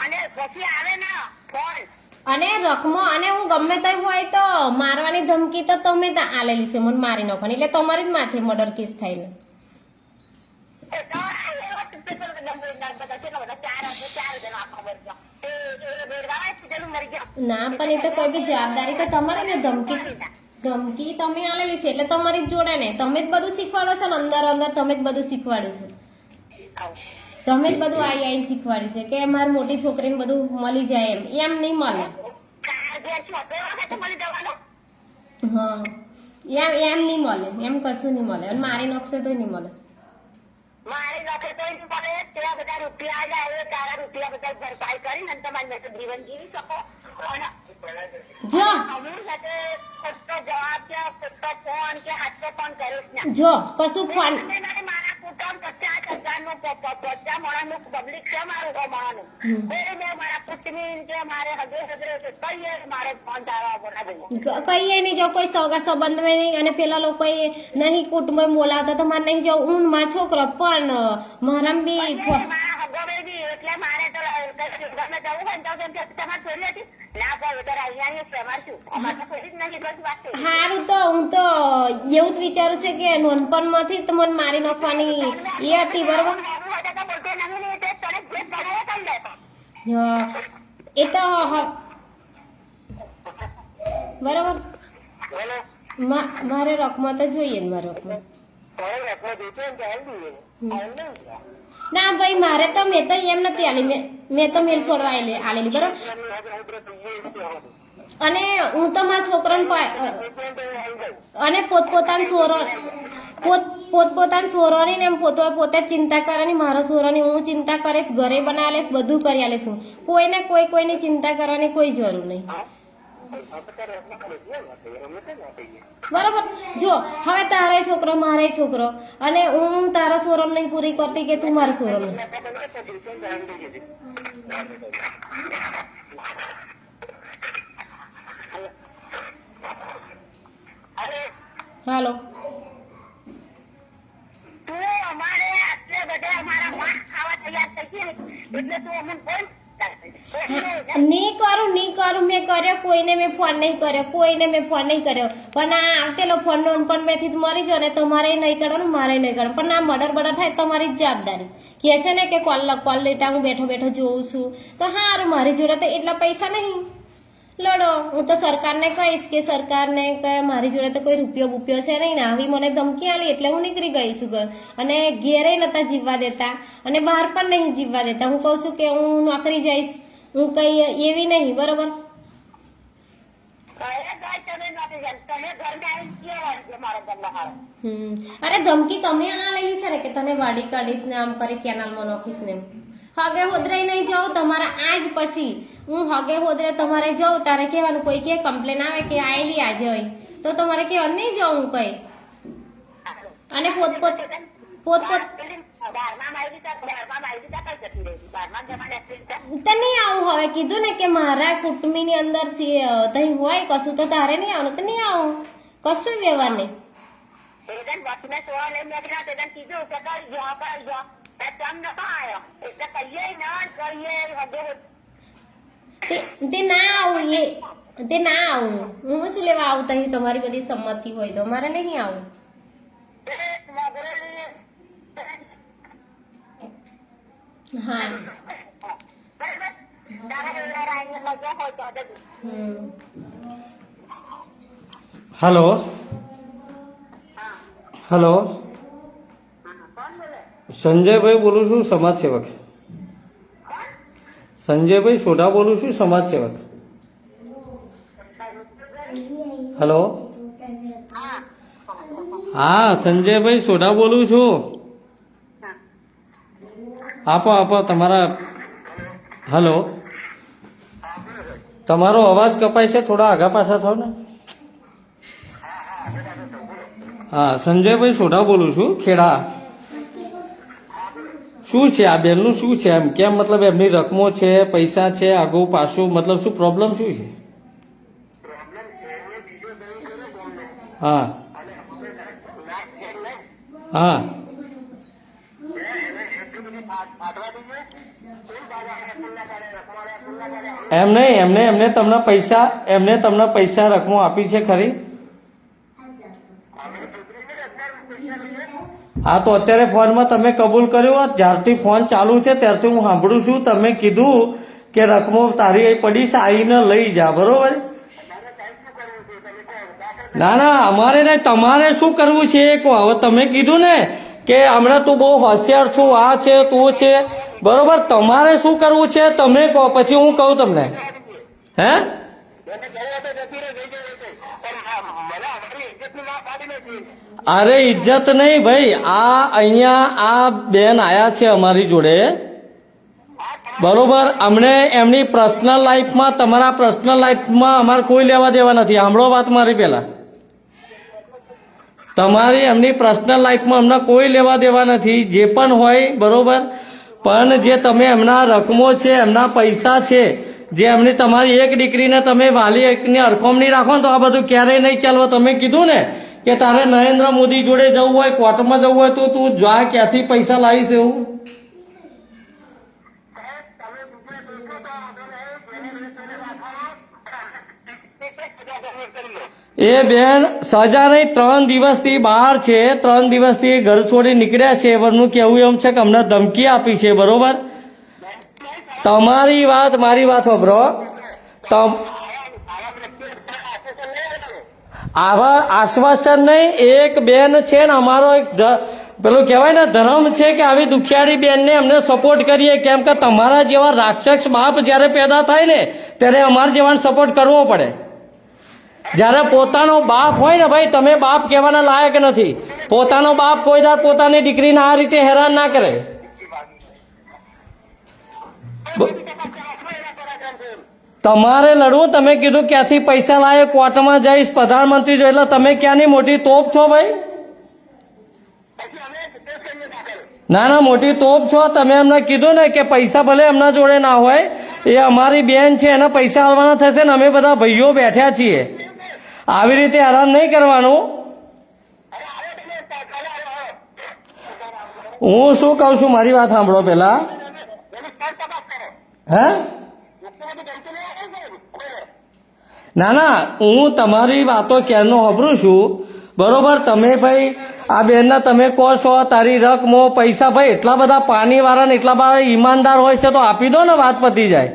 અને પછી આવે ને ફોન અને રકમો અને હું ગમે તે હોય તો મારવાની ધમકી તો તમે આલેલી છે, મને મારી નાખવાની, એટલે તમારી જ માથે મર્ડર કેસ થાય ને. ના પણ એ તો કોઈ બી જવાબદારી તો તમારી ને, ધમકી તમે આલેલી છે એટલે તમારી જ જોડે ને. તમે જ બધું શીખવાડો છો ને, અંદર અંદર તમે જ બધું શીખવાડો છો. તમે જ બધું આઈને શીખવાડ્યું છે કે મારી મોટી છોકરીને બધું મળી જાય એમ નહીં મળે. હા એમ નહીં મળે, એમ કશું નહીં મળે. અને મારી નોખશે તો નહીં મળે. મારી નોખે તો નહીં મળે. તેવા બધા રૂપિયા જાય, તારા રૂપિયા બધા ભરપાઈ કરીને તમારી મેં જીવન જીવી શકો. જો કશું ફોન મારા કુટુંબ 50,000 નું પબ્લિક છે મારું ગમાવાનું. મારા પુત્રી કે મારે હજે કહીએ મારે ફોન કહીએ નહીં. જો કોઈ સગા સંબંધ નહીં અને પેલા લોકો નહીં કુટુંબ બોલાવતા તો મારે નહીં જાવ. હું મારા છોકરો પણ મારા બી એટલે મારે તો જવું હોય તો તમારે છોડી હતી ના સારું. તો હું તો એવું જ વિચારું છે કે નાનપણમાંથી તો મને મારી નાખવાની એ હતી. બરોબર એ તો બરોબર. મારે રકમા તો જોઈએ ને. મારે રકમા ના ભાઈ મારે તો મેં તો એમ નથી આલી, મેં તો મેલ છોડવા આલેલી. બરોબર. અને હું તો મારા છોકરાને અને પોતપોતાના સોરોની એમ પોતે ચિંતા કરે. મારો સોરોની હું ચિંતા કરીશ, ઘરે બનાવી લઈશ, બધું કરી આલીશ હું. કોઈને કોઈની ચિંતા કરવાની કોઈ જરૂર નહીં. બરોબર. જો હવે તારો છોકરો મારો છોકરો અને હું તારા સોરમ નહીં પૂરી કરતી કે તું મારા સોરમ નહીં. હાલો નહીં કરું મેં કર્યો કોઈને મેં ફોન નહીં કર્યો પણ આ આવતેલો ફોન નો પણ મેથી મરી જાવ ને તમારે નહીં કરવાનું મારે નહીં કરવાનું. પણ આ મર્ડર થાય તમારી જ જવાબદારી. કે છે ને કે કોલ લેતા હું બેઠો જોઉં છું તો હારું. મારી જોડે તો એટલા પૈસા નહીં. લડો. હું તો સરકારને કહીશ કે સરકારને કે મારી જોડે તો કોઈ રૂપિયો બુપિયો છે નહીં ને આવી મને ધમકી આલી એટલે હું નીકળી ગઈ છું ઘર. અને ઘેરે નતા જીવવા દેતા અને બહાર પણ નહીં જીવવા દેતા. હું કહું છું કે હું નોકરી જઈશ, હું કઈ એવી નહીં. બરોબર. અરે ધમકી તમે આ લેલી છે ને કે તને વાડી કાઢીશ ને આમ કરી કેનાલમાં નોખીશ ને. હગે હોદરે નહીં જાઉં તમારા આજ પછી હું હગે હોદરે તમારે જાઉં તારે કહેવાનું કોઈ કે કમ્પ્લેન આવે કે આયેલી આજે હોય તો તમારે કહેવાનું નહીં જાઉં હું કઈ. અને પોતે બારમાં મારી કઈ જતી રહી? બારમાં જમા નથી. તો નહીં આવું હવે કીધું ને કે મારા કુટુંબની અંદર તઈ હોય કશું તો તારે નહીં આવવાનું તો નહીં આવું કશું વ્યવહાર નહીં. એકદમ બસને સોળા લઈને નીકળ્યા તો એને કીધું કે કઈ જો ચમ નતો આવ્યો એટલે કહીએ ના કહીએ હદે તે ના આવું તે ના આવું હું શું લેવા આવું તઈ તમારી બધી સંમતિ હોય તો મારે નહીં આવું. હા હલો હલો સંજયભાઈ બોલું છું, સમાજ સેવક. સંજયભાઈ સોઢા બોલું છું, સમાજ સેવક. હલો હા સંજયભાઈ સોઢા બોલું છું. આપો તમારા. હલો તમારો અવાજ કપાય છે, થોડા આગા પાછા થાવ ને. હા સંજયભાઈ સોઢા બોલું છું, ખેડા. શું છે આ બેનનું શું છે એમ કેમ મતલબ એમની રકમો છે, પૈસા છે, આગું પાછું મતલબ શું પ્રોબ્લેમ શું છે? હા હા એમને તમને પૈસા રકમો આપી છે ખરી? હા તો અત્યારે ફોનમાં તમે કબૂલ કર્યું હોત, જ્યારથી ફોન ચાલુ છે ત્યારથી હું સાંભળું છું. તમે કીધું કે રકમો તારી અહીં પડી છે, આવીને લઈ જા, બરોબર? ના અમારે નહીં, તમારે શું કરવું છે એ કહો. હવે તમે કીધું ને કે હમણાં તું બહુ હોશિયાર છું, આ છે તું છે, બરોબર? તમારે શું કરવું છે તમે કહો, પછી હું કહું તમને. હે અરે ઇજ્જત નહીં ભાઈ, આ અહીંયા આ બેન આયા છે અમારી જોડે, બરોબર? અમને એમની પર્સનલ લાઈફમાં, તમારા પર્સનલ લાઈફમાં અમારે કોઈ લેવા દેવા નથી. સાંભળો વાત મારી પહેલા. તમારી એમની પર્સનલ લાઈફમાં અમને કોઈ લેવા દેવા નથી, જે પણ હોય, બરોબર? પણ જે તમે એમના રકમો છે, એમના પૈસા છે, જે એમની તમારી એક દીકરીને તમે વાલી એકની અરખોમણી રાખો ને તો આ બધું ક્યારેય નહીં ચાલવા. તમે કીધું ને કે તારે નરેન્દ્ર મોદી જોડે જવું હોય, કોર્ટમાં જવું હોય તો તું જા, ક્યાંથી પૈસા લાવીશ એવું? એ બેન સજા નહીં, 3 દિવસથી બહાર છે, 3 દિવસથી ઘર છોડી નીકળ્યા છે. એમનું કહેવું એમ છે કે અમને ધમકી આપી છે, બરોબર? તમારી વાત મારી વાત સાંભળો. આવા આશ્વાસન નહીં. એક બેન છે ને અમારો એક પેલું કહેવાય ને ધર્મ છે કે આવી દુખિયાળી બેનને અમને સપોર્ટ કરીએ, કેમ કે તમારા જેવા રાક્ષસ બાપ જ્યારે પેદા થાય ને ત્યારે અમારા જેવાને સપોર્ટ કરવો પડે. જ્યારે પોતાનો બાપ હોય ને ભાઈ, તમે બાપ કહેવાના લાયક નથી. પોતાનો બાપ કોઈ વાર પોતાની દીકરીને આ રીતે હેરાન ના કરે. તમારે લડવું. તમે કીધું ક્યાંથી પૈસા લાવે, કોર્ટમાં જઈશ, પ્રધાનમંત્રી જો, એટલે તમે ક્યાંની મોટી તોપ છો ભાઈ? ના મોટી તોપ છો તમે. એમને કીધું ને કે પૈસા ભલે એમના જોડે ના હોય, એ અમારી બેન છે, એને પૈસા આવવાના થશે ને અમે બધા ભાઈઓ બેઠ્યા છીએ. આવી રીતે હેરાન નહીં કરવાનું. હું શું કઉ છું મારી વાત સાંભળો પેલા. હે ના હું તમારી વાતો ક્યારનો સાંભળું છું, બરોબર? તમે ભાઈ આ બેનને તમે કહો છો તારી રકમો પૈસા, ભાઈ એટલા બધા પાણી વાળા ને એટલા બધા ઈમાનદાર હોય છે તો આપી દો ને, વાત પતી જાય.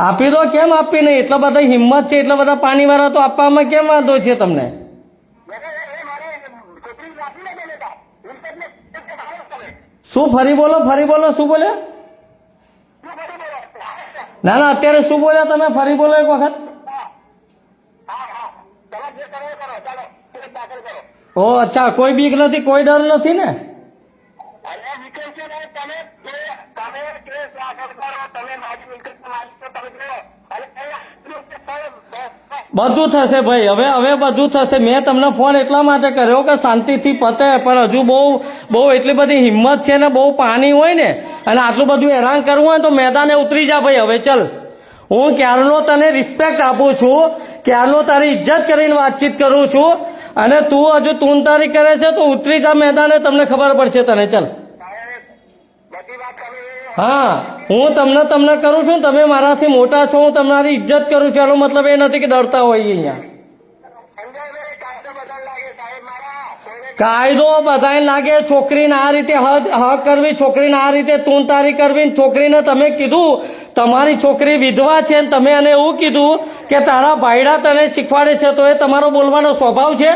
આપી દો. કેમ આપી નહીં? એટલા બધા હિંમત છે, એટલા બધા પાણી વાળા તો આપવામાં કેમ વાંધો છે તમને? શું ફરી બોલો શું બોલ્યા? ના અત્યારે શું બોલ્યા તમે? ફરી બોલો એક વખત. ઓ અચ્છા, કોઈ બીક નથી, કોઈ ડર નથી ને? બધું થશે ભાઈ, હવે બધું થશે. મેં તમને ફોન એટલા માટે કર્યો કે શાંતિથી પતે, પણ હજુ બહુ એટલી બધી હિંમત છે ને, બહુ પાણી હોય ને, અને આટલું બધું હેરાન કરવું હોય તો મેદાને ઉતરી જા ભાઈ. હવે ચલ, હું ક્યારનો તને રિસ્પેક્ટ આપું છું, ક્યારનો તારી ઇજ્જત કરીને વાતચીત કરું છું, અને તું હજુ તુંતારી કરે છે તો ઉતરી જા મેદાને, તમને ખબર પડશે તને. ચલ બધી વાત તમે હા, હું તમને કરું છું, તમે મારાથી મોટા છો, હું તમારી ઇજ્જત કરું છું, એનો મતલબ એ નથી કે ડરતા હોય અહીંયા. સમજાય કાયદો બધા લાગે સાહેબ મારા કોઈને કાયદો બધાને લાગે. છોકરીને આ રીતે હક કરવી, છોકરીને આ રીતે તુંતારી કરવી. છોકરીને તમે કીધું તમારી છોકરી વિધવા છે ને તમે એને એવું કીધું કે તારા ભાઈડા તને શીખવાડે છે, તો એ તમારો બોલવાનો સ્વભાવ છે?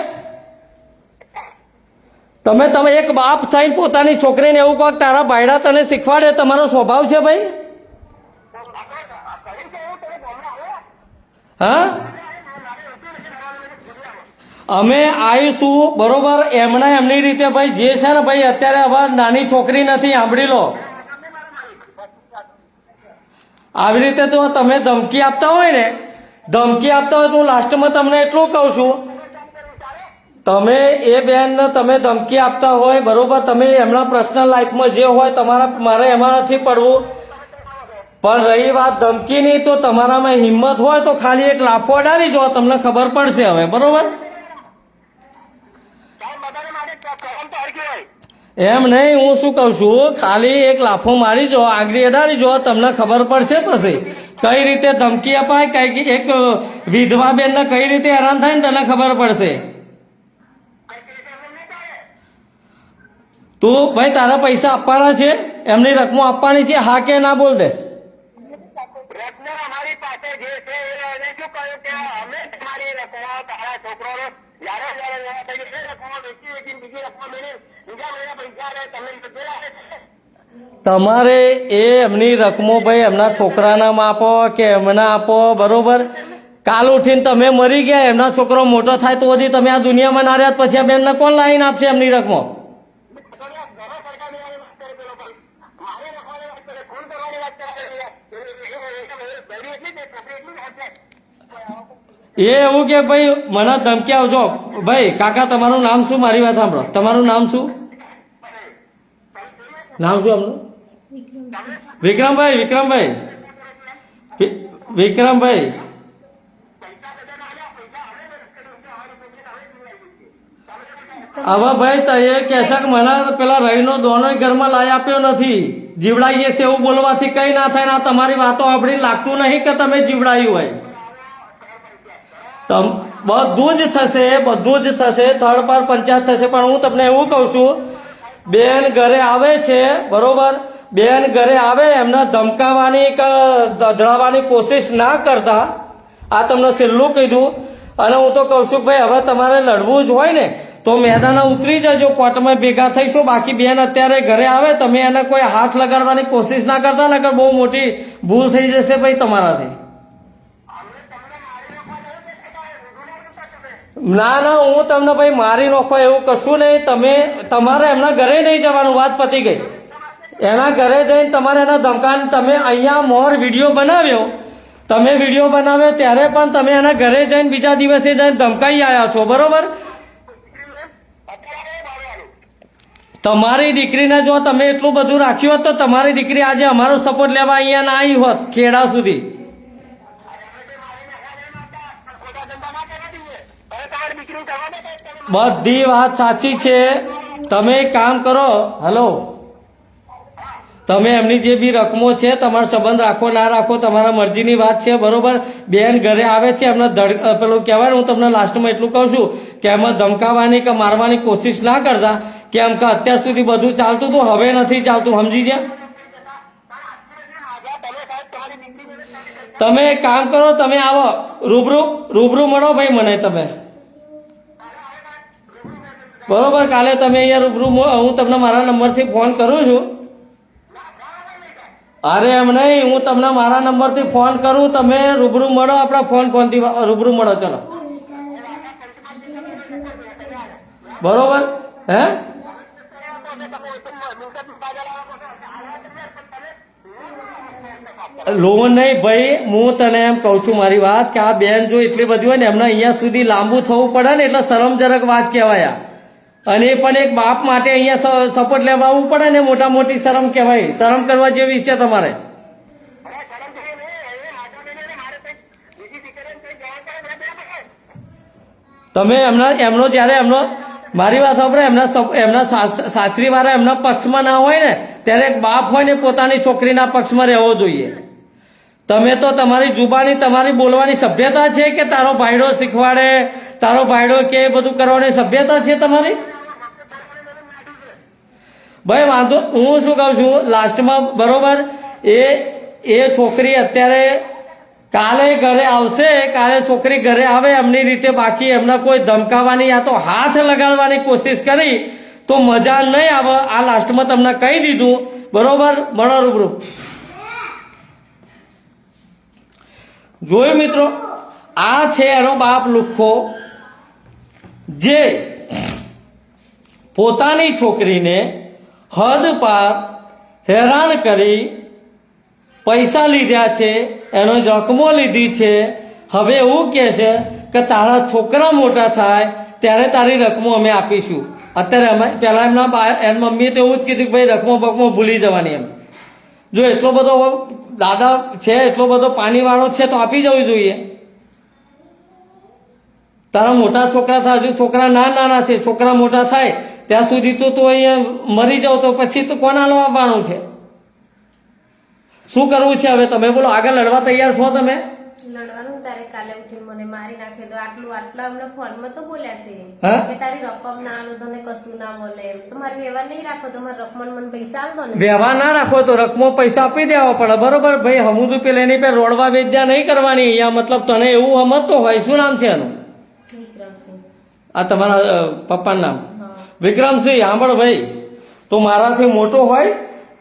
તમે એક બાપ થઈને પોતાની છોકરીને એવું કહો કે તારા ભાઈડા તને શીખવાડે, તમારો સ્વભાવ છે ભાઈ? હા, અમે આવીશું બરોબર, એમની રીતે ભાઈ. જે છે ને ભાઈ, અત્યારે હવે નાની છોકરી નથી, સાંભળી લો. આવી રીતે તો તમે ધમકી આપતા હોય ને, ધમકી આપતા હોય તો હું લાસ્ટમાં તમને એટલું કહું છું, તમે એ બેનને તમે ધમકી આપતા હોય બરોબર, તમે એમના પર્સનલ લાઈફમાં જે હોય મારે એમાં નથી પડવું, પણ રહી વાત ધમકીની, તો તમારામાં હિંમત હોય તો ખાલી એક લાફો અડાડી જો, તમને ખબર પડશે હવે. બરોબર, સાહેબ બધાને માટે કોમ તો હરકી હોય. એમ નહીં, હું શું કહું છું, ખાલી એક લાફો મારી જો, આંગળી અડાડી જો, તમને ખબર પડશે પછી કઈ રીતે ધમકી અપાય, કઈ એક વિધવા બેનને કઈ રીતે હેરાન થાય ને તને ખબર પડશે. તું ભાઈ તારા પૈસા આપવાના છે, એમની રકમો આપવાની છે, હા કે ના બોલ દે. રત્ન અમારી પાસે જે છે એને શું કહ્યું કે અમે તમારી રકમો તારા છોકરાનો જ્યારે થઈ એ રકમો વેચી બીજી રકમો મેળવી બીજા મહિના પૈસા આવે તમે બધે તમારે એ એમની રકમો ભાઈ એમના છોકરાના આપો કે એમના આપો બરોબર. કાલ ઉઠીને તમે મરી ગયા, એમના છોકરો મોટો થાય તો હજી તમે આ દુનિયામાં ના રહ્યા, પછી આ બેનને કોણ લાવીને આપશે એમની રકમો? એ એવું કે ભાઈ મને ધમકી આવજો. ભાઈ કાકા તમારું નામ શું? મારી વાત સાંભળો, તમારું નામ શું? નામ શું આપનું? વિક્રમભાઈ. વિક્રમભાઈ હવે ભાઈ તો એ કહેશે કે મને પેલા રહીનો દોનો ઘરમાં લાવી આપ્યો નથી, જીવડાઈએ છે એવું બોલવાથી કઈ ના થાય. ના તમારી વાતો આપણી લાગતું નહીં કે તમે જીવડાયું હોય. બધું જ થશે, થર્ડ પાર પંચાયત થશે. પણ હું તમને એવું કહું છું, બેન ઘરે આવે છે બરોબર, બેન ઘરે આવે એમને ધમકાવવાની કે ધડાવવાની કોશિશ ના કરતા. આ તમને છેલ્લું કીધું. અને હું તો કહું છું ભાઈ હવે તમારે લડવું જ હોય ને તો મેદાને ઉતરી જજો, કોર્ટમાં ભેગા થઈશું. બાકી બેન અત્યારે ઘરે આવે, તમે એને કોઈ હાથ લગાડવાની કોશિશ ના કરતા, ને કે બહુ મોટી ભૂલ થઈ જશે ભાઈ તમારાથી. ના હું તમને ભાઈ મારી નાખો એવું કશું નહીં. તમારે એમના ઘરે નહીં જવાનું, વાત પતી ગઈ. એના ઘરે જઈને તમારે એના ધમકાન, તમે અહીંયા મોર વિડીયો બનાવ્યો, તમે વિડીયો બનાવ્યો ત્યારે પણ તમે એના ઘરે જઈને બીજા દિવસે જઈને ધમકાઈ આવ્યા છો બરોબર. તમારી દીકરીને જો તમે એટલું બધું રાખ્યું હોત તો તમારી દીકરી આજે અમારો સપોર્ટ લેવા અહીંયા ના આવી હોત ખેડા સુધી. બધી વાત સાચી છે. તમે એક કામ કરો, હલો, તમે એમની જે બી રકમો છે તમારો સંબંધ રાખો ના રાખો તમારા મરજીની વાત છે બરોબર. બેન ઘરે આવે છે, એમને પેલું કહેવાય ને, હું તમને લાસ્ટમાં એટલું કહું છું કે એમાં ધમકાવવાની કે મારવાની કોશિશ ના કરતા. કેમ કે અત્યાર સુધી બધું ચાલતું હતું, હવે નથી ચાલતું, સમજી ગયા? તમે એક કામ કરો, તમે આવો રૂબરૂ મળો ભાઈ મને તમે બરોબર. કાલે તમે અહીંયા રૂબરૂ, હું તમને મારા નંબરથી ફોન કરું છું. અરે એમ નહીં, હું તમને મારા નંબરથી ફોન કરું, તમે રૂબરૂ મળો, આપણા ફોનથી રૂબરૂ મળો. ચલો બરોબર. હે લોન નહીં ભાઈ, હું તને એમ કહું છું મારી વાત કે આ બેન જો એટલી બધી હોય ને એમને અહીંયા સુધી લાંબુ થવું પડે ને એટલે શરમજનક વાત કહેવાય. અને એ પણ એક બાપ માટે અહીંયા સપોર્ટ લેવા આવવું પડે ને, મોટા મોટી શરમ કહેવાય. શરમ કરવા જેવી છે તમારે. તમે એમનો જયારે મારી વાત સાંભળો, એમના સાસરી વાળા એમના પક્ષમાં ના હોય ને ત્યારે એક બાપ હોય ને પોતાની છોકરીના પક્ષમાં રહેવો જોઈએ. તમે તો તમારી જુબાની, તમારી બોલવાની સભ્યતા છે કે તારો ભાઈડો શીખવાડે, તારો ભાઈડો કે બધું કરવાની સભ્યતા છે તમારી? ભાઈ વાંધો, હું શું કહું છું લાસ્ટમાં, બરોબર, એ છોકરી અત્યારે કાલે ઘરે આવશે, કાલે છોકરી ઘરે આવે એમની રીતે, બાકી એમને કોઈ ધમકાવાની યા તો હાથ લગાડવાની કોશિશ કરી તો મજા નહીં આવે. આ લાસ્ટમાં તમને કહી દીધું, બરોબર? મળો રૂબરૂ. જોયું મિત્રો, આ છે એનો બાપ લુખ્ખો જે પોતાની છોકરીને હદ પાર હેરાન કરી પૈસા લીધા છે, એનો રકમો લીધી છે. હવે એવું કહે છે કે તારા છોકરા મોટા થાય ત્યારે તારી રકમો અમે આપીશું. અત્યારે અમે પહેલા એમના મમ્મીએ તો એવું જ કીધું કે ભાઈ રકમો બકમો ભૂલી જવાની. એમ જો એટલો બધો દાદા છે, એટલો બધો પાણીવાળો છે તો આપી જવું જોઈએ. તારા મોટા છોકરા થાય, હજુ છોકરા નાના છે, છોકરા મોટા થાય ત્યાં સુધી તો તું અહીંયા મરી જાવ તો પછી તો કોના આવવાનું છે? શું કરવું છે હવે તમે બોલો? આગળ લડવા તૈયાર છો તમે? લડવાનું તારે કાલે ઉઠીને મને મારી નાખે તો આટલા અમને ફોનમાં તો બોલ્યા છે કે તારી રકમ ના આલો, તને કશું ના બોલે. તમારે વ્યવહાર નહીં રાખો તો મારે રકમ મને પૈસા આલો ને. વ્યવહાર ના રાખો તો રકમો પૈસા આપી દેવા પડે, બરોબર? ભાઈ હમુદું પેલા એની પે રોડવા વેચ્યા નહીં કરવાની અહીંયા. મતલબ તને એવું સમજતો હોય. શું નામ છે એનું? વિક્રમસિંહ. આ તમારા પપ્પાનું નામ વિક્રમસિંહ. સાંભળ ભાઈ, તો મારાથી મોટો હોય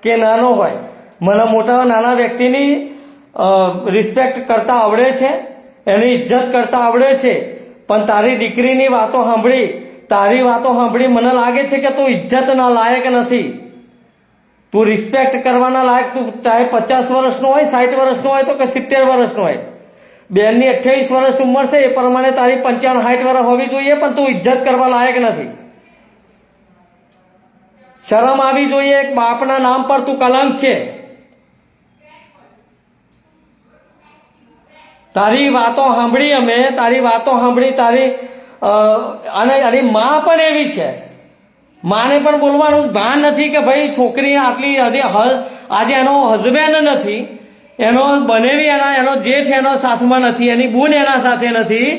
કે નાનો હોય, મને મોટા નાના વ્યક્તિની રિસ્પેક્ટ કરતા આવડે છે, એની ઇજ્જત કરતા આવડે છે. પણ તારી દીકરીની વાતો સાંભળી, તારી વાતો સાંભળી મને લાગે છે કે તું ઇજ્જતના લાયક નથી. તું રિસ્પેક્ટ કરવાના લાયક, તું ચાહે 50 વર્ષનો હોય, 60 વર્ષનો હોય તો કે 70 વર્ષનો હોય. બેનની 28 વર્ષ ઉંમર છે, એ પ્રમાણે તારી 55-60 વર્ષ હોવી જોઈએ, પણ તું ઇજ્જત કરવા લાયક નથી. શરમ આવી જોઈએ. એક બાપના નામ પર તું કલંક છે. તારી વાતો સાંભળી અમે, તારી વાતો સાંભળી, તારી અને માં પણ એવી છે. માને પણ બોલવાનું ભાન નથી કે ભાઈ છોકરી આટલી આજે એનો હસબેન્ડ નથી, એનો બનેવી એનો જેઠ એનો સાથમાં નથી, એની બૂન એના સાથે નથી,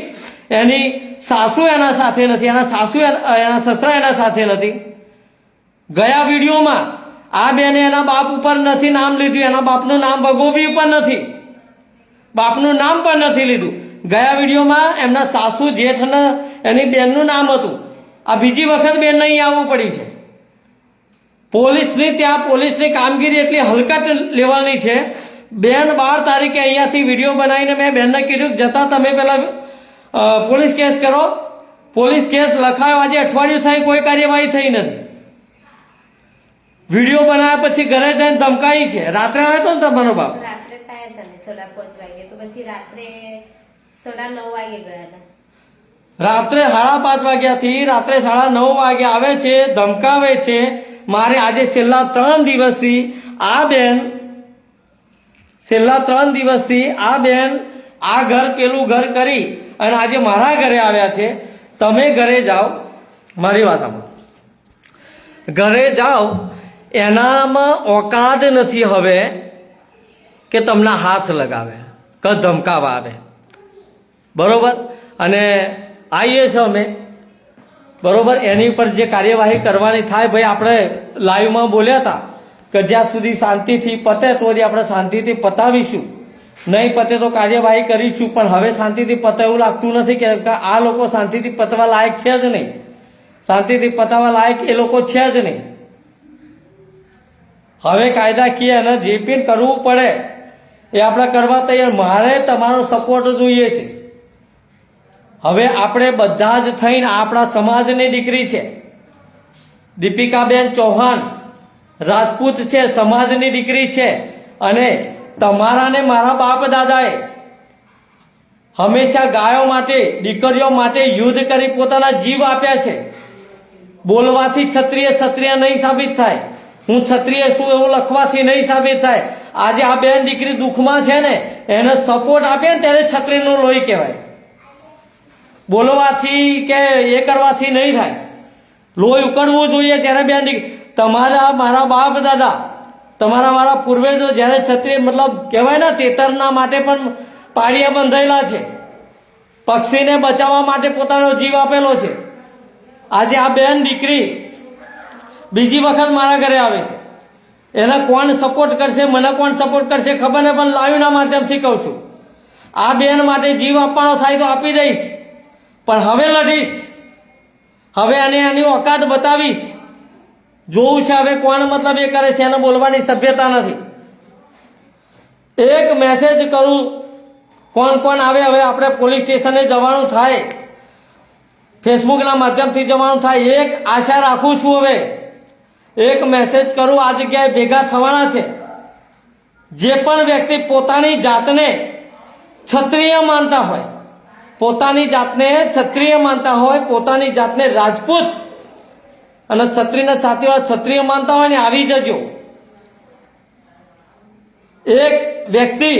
એની સાસુ એના સાથે નથી, એના સાસુ એના સસરા એના સાથે નથી. ગયા વિડીયોમાં આ બેને એના બાપ ઉપર નથી નામ લીધું, એના બાપનું નામ ભગોવી પણ નથી, બાપનું નામ પણ નથી લીધું. ગયા વિડીયોમાં એમના સાસુ જેઠ એની બેનનું નામ હતું. આ બીજી વખત બેન નહીં આવવું પડી છે. પોલીસની કામગીરી એટલી હલકટ લેવાની છે. બેન 12 તારીખે અહીંયાથી વિડીયો બનાવીને મેં બેનને કીધું જતા તમે પેલા પોલીસ કેસ કરો. પોલીસ કેસ લખાયો, આજે અઠવાડિયું થઈ, કોઈ કાર્યવાહી થઈ નથી. વિડીયો બનાવ્યા પછી ઘરે જઈને ધમકાઈ છે. રાત્રે આવ્યો તો ને તમારો બાપ? રાત્રે થયા હતા ને 5:30 વાગે, તો પછી રાત્રે 9:30 વાગે ગયા હતા. રાત્રે 5:30 વાગ્યાથી રાત્રે 9:30 વાગે આવે છે, ધમકાવે છે. મારે આજે છેલ્લા 3 દિવસથી આ બેન આ ઘર પેલું ઘર કરી અને આજે મારા ઘરે આવ્યા છે. તમે ઘરે જાઓ, મારી વાત સાંભળો, ઘરે જાઓ. એનામાં ઓકાત નથી હવે કે તમને હાથ લગાવે કે ધમકાવા આવે, બરોબર? અને આવીએ છીએ અમે, બરોબર? એની ઉપર જે કાર્યવાહી કરવાની થાય. ભાઈ આપણે લાઈવમાં બોલ્યા હતા કે જ્યાં સુધી શાંતિથી પતે તો આપણે શાંતિથી પતાવીશું, નહીં પતે તો કાર્યવાહી કરીશું. પણ હવે શાંતિથી પતે એવું લાગતું નથી કે આ લોકો શાંતિથી પતવા લાયક છે જ નહીં. શાંતિથી પતાવવા લાયક એ લોકો છે જ નહીં. હવે કાયદાકીય અને જે પણ કરવું પડે એ આપણે કરવા તૈયાર. મારે તમારો સપોર્ટ જોઈએ છે. હવે આપણે બધા જ થઈને આપણા સમાજની દીકરી છે દીપિકાબેન ચૌહાણ, રાજપૂત છે, સમાજની દીકરી છે. અને તમારા ને મારા બાપ દાદાએ હંમેશા ગાયો માટે, દીકરીઓ માટે યુદ્ધ કરી પોતાના જીવ આપ્યા છે. બોલવાથી ક્ષત્રિય નહીં સાબિત થાય, હું ક્ષત્રિય છું એવું લખવાથી નહીં સાબિત થાય. આજે આ બેન દીકરી દુઃખમાં છે ને, એને સપોર્ટ આપે ને ત્યારે ક્ષત્રિયનું લોહી કહેવાય. બોલવાથી કે એ કરવાથી નહીં થાય, લોહી ઉકળવું જોઈએ. ત્યારે બેન દીકરી, તમારા મારા બાપ દાદા, તમારા મારા પૂર્વજો જ્યારે ક્ષત્રિય મતલબ કહેવાય ને, તેતરના માટે પણ પાળિયા બંધાયેલા છે, પક્ષીને બચાવવા માટે પોતાનો જીવ આપેલો છે. આજે આ બેન દીકરી બીજી વખત મારા ઘરે આવે છે, એને કોણ સપોર્ટ કરશે, મને કોણ સપોર્ટ કરશે ખબર નહીં, પણ લાઈવના માધ્યમથી કહું છું, આ બેન માટે જીવ આપવાનો થાય તો આપી દઈશ, પણ હવે લડીશ. હવે એની ઓકાત બતાવીશ. જોવું છે હવે કોણ મતલબ એ કરે છે, એને બોલવાની સભ્યતા નથી. એક મેસેજ કરું, કોણ કોણ આવે. હવે આપણે પોલીસ સ્ટેશને જવાનું થાય, ફેસબુકના માધ્યમથી જવાનું થાય. એક આશા રાખું છું, હવે એક મેસેજ કરું, આ જગ્યાએ ભેગા થવાના છે. જે પણ વ્યક્તિ પોતાની જાતને ક્ષત્રિય માનતા હોય, પોતાની જાતને ક્ષત્રિય માનતા હોય, પોતાની જાતને રાજપૂત અને ક્ષત્રિયના સાથીવાળા ક્ષત્રિય માનતા હોય ને, આવી જજો. એક વ્યક્તિ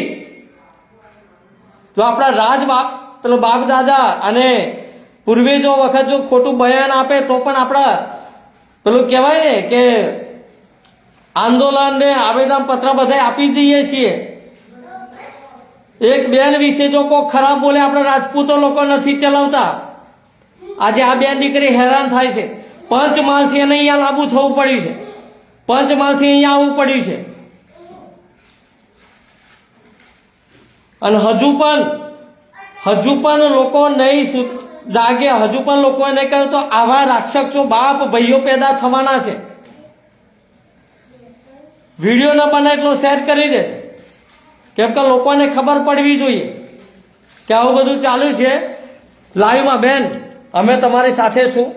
જો આપણા પેલો બાપ દાદા અને પૂર્વજો વખત જો ખોટું બયાન આપે તો પણ આપણા પેલું કહેવાય ને કે આંદોલન ને આવેદન પત્ર બધા આપી દઈએ છીએ. એક બેન વિશે જો કોઈ ખરાબ બોલે, આપણે રાજપૂતો લોકો નથી ચલાવતા. આજે આ બેન દીકરી હેરાન થાય છે. પંચમહાલથી એને અહીંયા લાંબુ થવું પડ્યું છે, પંચમહાલથી અહીંયા આવવું પડ્યું છે. અને હજુ પણ લોકો નહીં જાગે, હજુ પણ લોકો નહીં કરે તો આવા રાક્ષસો બાપ ભાઈઓ પેદા થવાના છે. વિડીયો ન બને એટલો શેર કરી દે, કેમ કે લોકોને ખબર પડવી જોઈએ કે આવું બધું ચાલુ છે. લાઈવમાં બેન, અમે તમારી સાથે છું.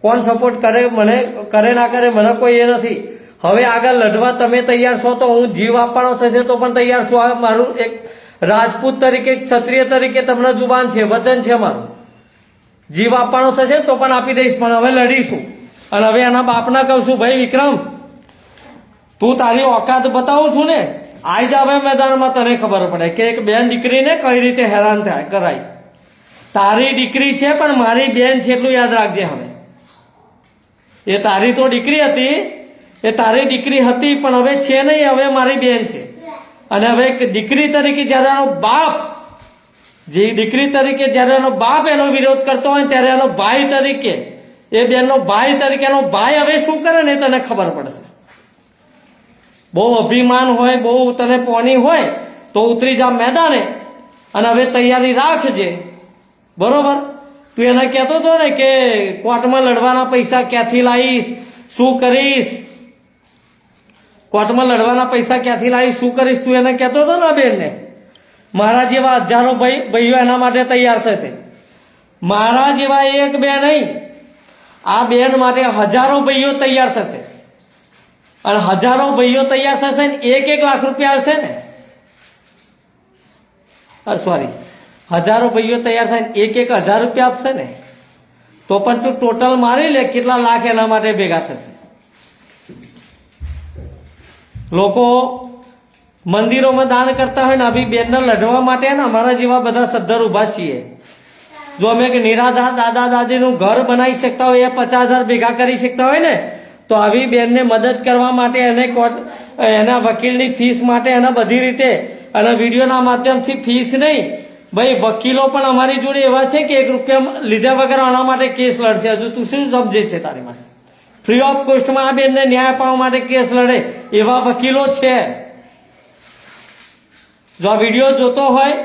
કોણ સપોર્ટ કરે મને, કરે ના કરે મને કોઈ એ નથી. હવે આગળ લડવા તમે તૈયાર છો તો હું જીવ આપવાનો થશે તો પણ તૈયાર છું. આ મારું એક રાજપૂત તરીકે, ક્ષત્રિય તરીકે તમને જુબાન છે, વચન છે મારું. જીવ આપવાનો થશે તો પણ આપી દઈશ, પણ હવે લડીશું. અને હવે એના બાપના કહું છું, ભાઈ વિક્રમ, તું તારી ઓકાત બતાવું છું ને, આઈ જા હવે મેદાનમાં, તને ખબર પડે કે એક બેન દીકરીને કઈ રીતે હેરાન કરાય. તારી દીકરી છે પણ મારી બેન છે, એટલું યાદ રાખજે. હવે એ તારી તો દીકરી હતી, એ તારી દીકરી હતી, પણ હવે છે નહીં, હવે મારી બેન છે. અને હવે એક દીકરી તરીકે જ્યારે એનો બાપ, જે દીકરી તરીકે જ્યારે એનો બાપ એનો વિરોધ કરતો હોય ત્યારે એનો ભાઈ તરીકે, એ બેનનો ભાઈ તરીકે એનો ભાઈ હવે શું કરે ને તને ખબર પડશે. બહુ અભિમાન હોય, બહુ તને પોની હોય તો ઉતરી જા મેદાને અને હવે તૈયારી રાખજે. બરોબર? તું એને કહેતો હતો ને કે કોર્ટમાં લડવાના પૈસા ક્યાંથી લાવીશ, શું કરીશ, કોર્ટમાં લડવાના પૈસા ક્યાંથી લાવીશ, શું કરીશ, તું એને કહેતો હતો ને બેનને. મારા જેવા હજારો ભાઈઓ એના માટે તૈયાર થશે. મારા જેવા એક બે નહીં, આ બેન માટે હજારો ભાઈઓ તૈયાર થશે. અને હજારો ભાઈઓ તૈયાર થશે ને 1-1 લાખ રૂપિયા આવશે ને, સોરી, હજારો ભાઈઓ તૈયાર થાય 1-1,000 રૂપિયા આપશે ને, તો પણ તું ટોટલ મારી લે કેટલા લાખ એના માટે ભેગા થશે. લોકો મંદિરોમાં દાન કરતા હોય ને, અભી બેનને લડવા માટે ને અમારા જેવા બધા સદ્ધર ઉભા છીએ. જો અમે એક નિરાધાર દાદા દાદીનું ઘર બનાવી શકતા હોય, 50,000 ભેગા કરી શકતા હોય ને, તો આવી બેનને મદદ કરવા માટે, એને એના વકીલની ફીસ માટે, એના બધી રીતે, અને વિડીયોના માધ્યમથી ફીસ નહીં ભાઈ, વકીલો પણ અમારી જોડે એવા છે કે 1 રૂપિયા લીધા વગર આના માટે કેસ લડશે. હજુ તું શું સમજે છે તારી માટે? ફ્રી ઓફ કોસ્ટમાં આ બેનને ન્યાય અપાવવા માટે કેસ લડે એવા વકીલો છે. જો આ વિડીયો જોતો હોય,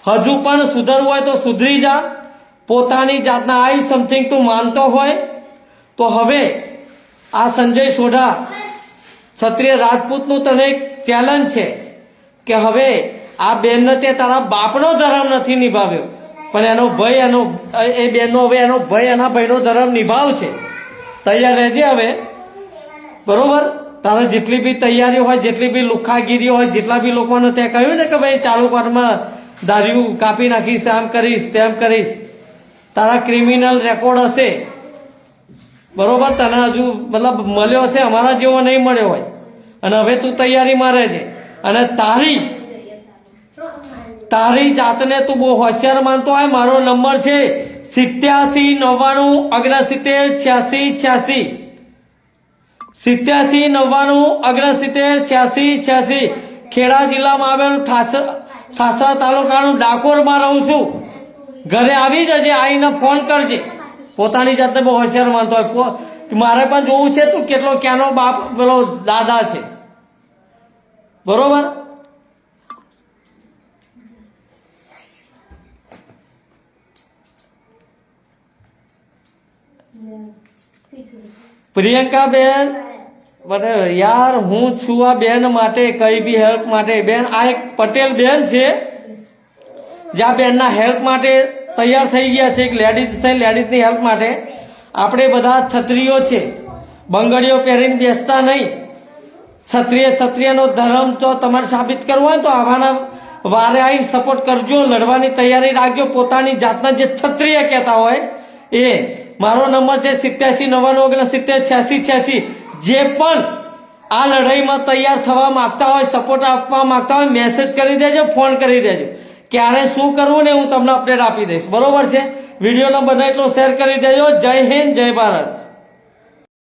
હજુ પણ સુધરવું હોય તો સુધરી જા. પોતાની જાતના આઈ સમથિંગ તું માનતો હોય તો હવે આ સંજય સોઢા ક્ષત્રિય રાજપૂતનું તને એક ચેલેન્જ છે કે હવે આ બેનને તે તારા બાપનો ધર્મ નથી નિભાવ્યો, પણ એનો ભાઈ, એ બેનનો હવે એનો ભાઈ એના ભાઈનો ધર્મ નિભાવશે. તૈયાર રહેજે હવે, બરોબર? તારે જેટલી બી તૈયારી હોય, જેટલી બી લુખાગીરી હોય, જેટલા બી લોકોને તે કહ્યું ને કે ભાઈ ચાલુ વારમાં દારૂ કાપી નાખીશ, આમ કરીશ તેમ કરીશ, તારા ક્રિમિનલ રેકોર્ડ હશે, બરોબર? તને હજુ મતલબ મળ્યો હશે, અમારા જેવો નહીં મળ્યો હોય, અને હવે તું તૈયારીમાં રહે છે. અને તારી જાતને તું બહુ હોશિયાર માનતો હોય. મારો નંબર છે 8799698686 8799698686. ખેડા જિલ્લામાં આવેલું ઠાસરા તાલુકાનું ડાકોરમાં રહું છું. ઘરે આવી જજે, આવીને ફોન કરજે. પોતાની જાતને બહુ હોશિયાર માનતો હોય. મારે પણ જોવું છે તું કેટલો ક્યાંનો બાપ પેલો દાદા છે, બરોબર? પ્રિયંકાબેન, મને યાર હું છું આ બેન માટે કઈ બી હેલ્પ માટે. બેન આ એક પટેલ બેન છે, જ્યાં બેનના હેલ્પ માટે તૈયાર થઈ ગયા છે. એક લેડીઝ થઈ, લેડીઝની હેલ્પ માટે. આપણે બધા છત્રીઓ છે, બંગડીઓ પહેરીને બેસતા નહીં. ક્ષત્રિયનો ધર્મ જો તમારે સાબિત કરવો હોય તો આવાના વારે આવીને સપોર્ટ કરજો, લડવાની તૈયારી રાખજો. પોતાની જાતના જે ક્ષત્રિય કહેતા હોય એ. મારો નંબર છે 8799698686. જે પણ આ લડાઈમાં તૈયાર થવા માંગતા હોય, સપોર્ટ આપવા માંગતા હોય, મેસેજ કરી દેજો, ફોન કરી દેજો. ક્યારે શું કરવું ને હું તમને અપડેટ આપી દઈશ, બરોબર છે? વિડીયોનો બને એટલો શેર કરી દેજો. જય હિન્દ, જય ભારત.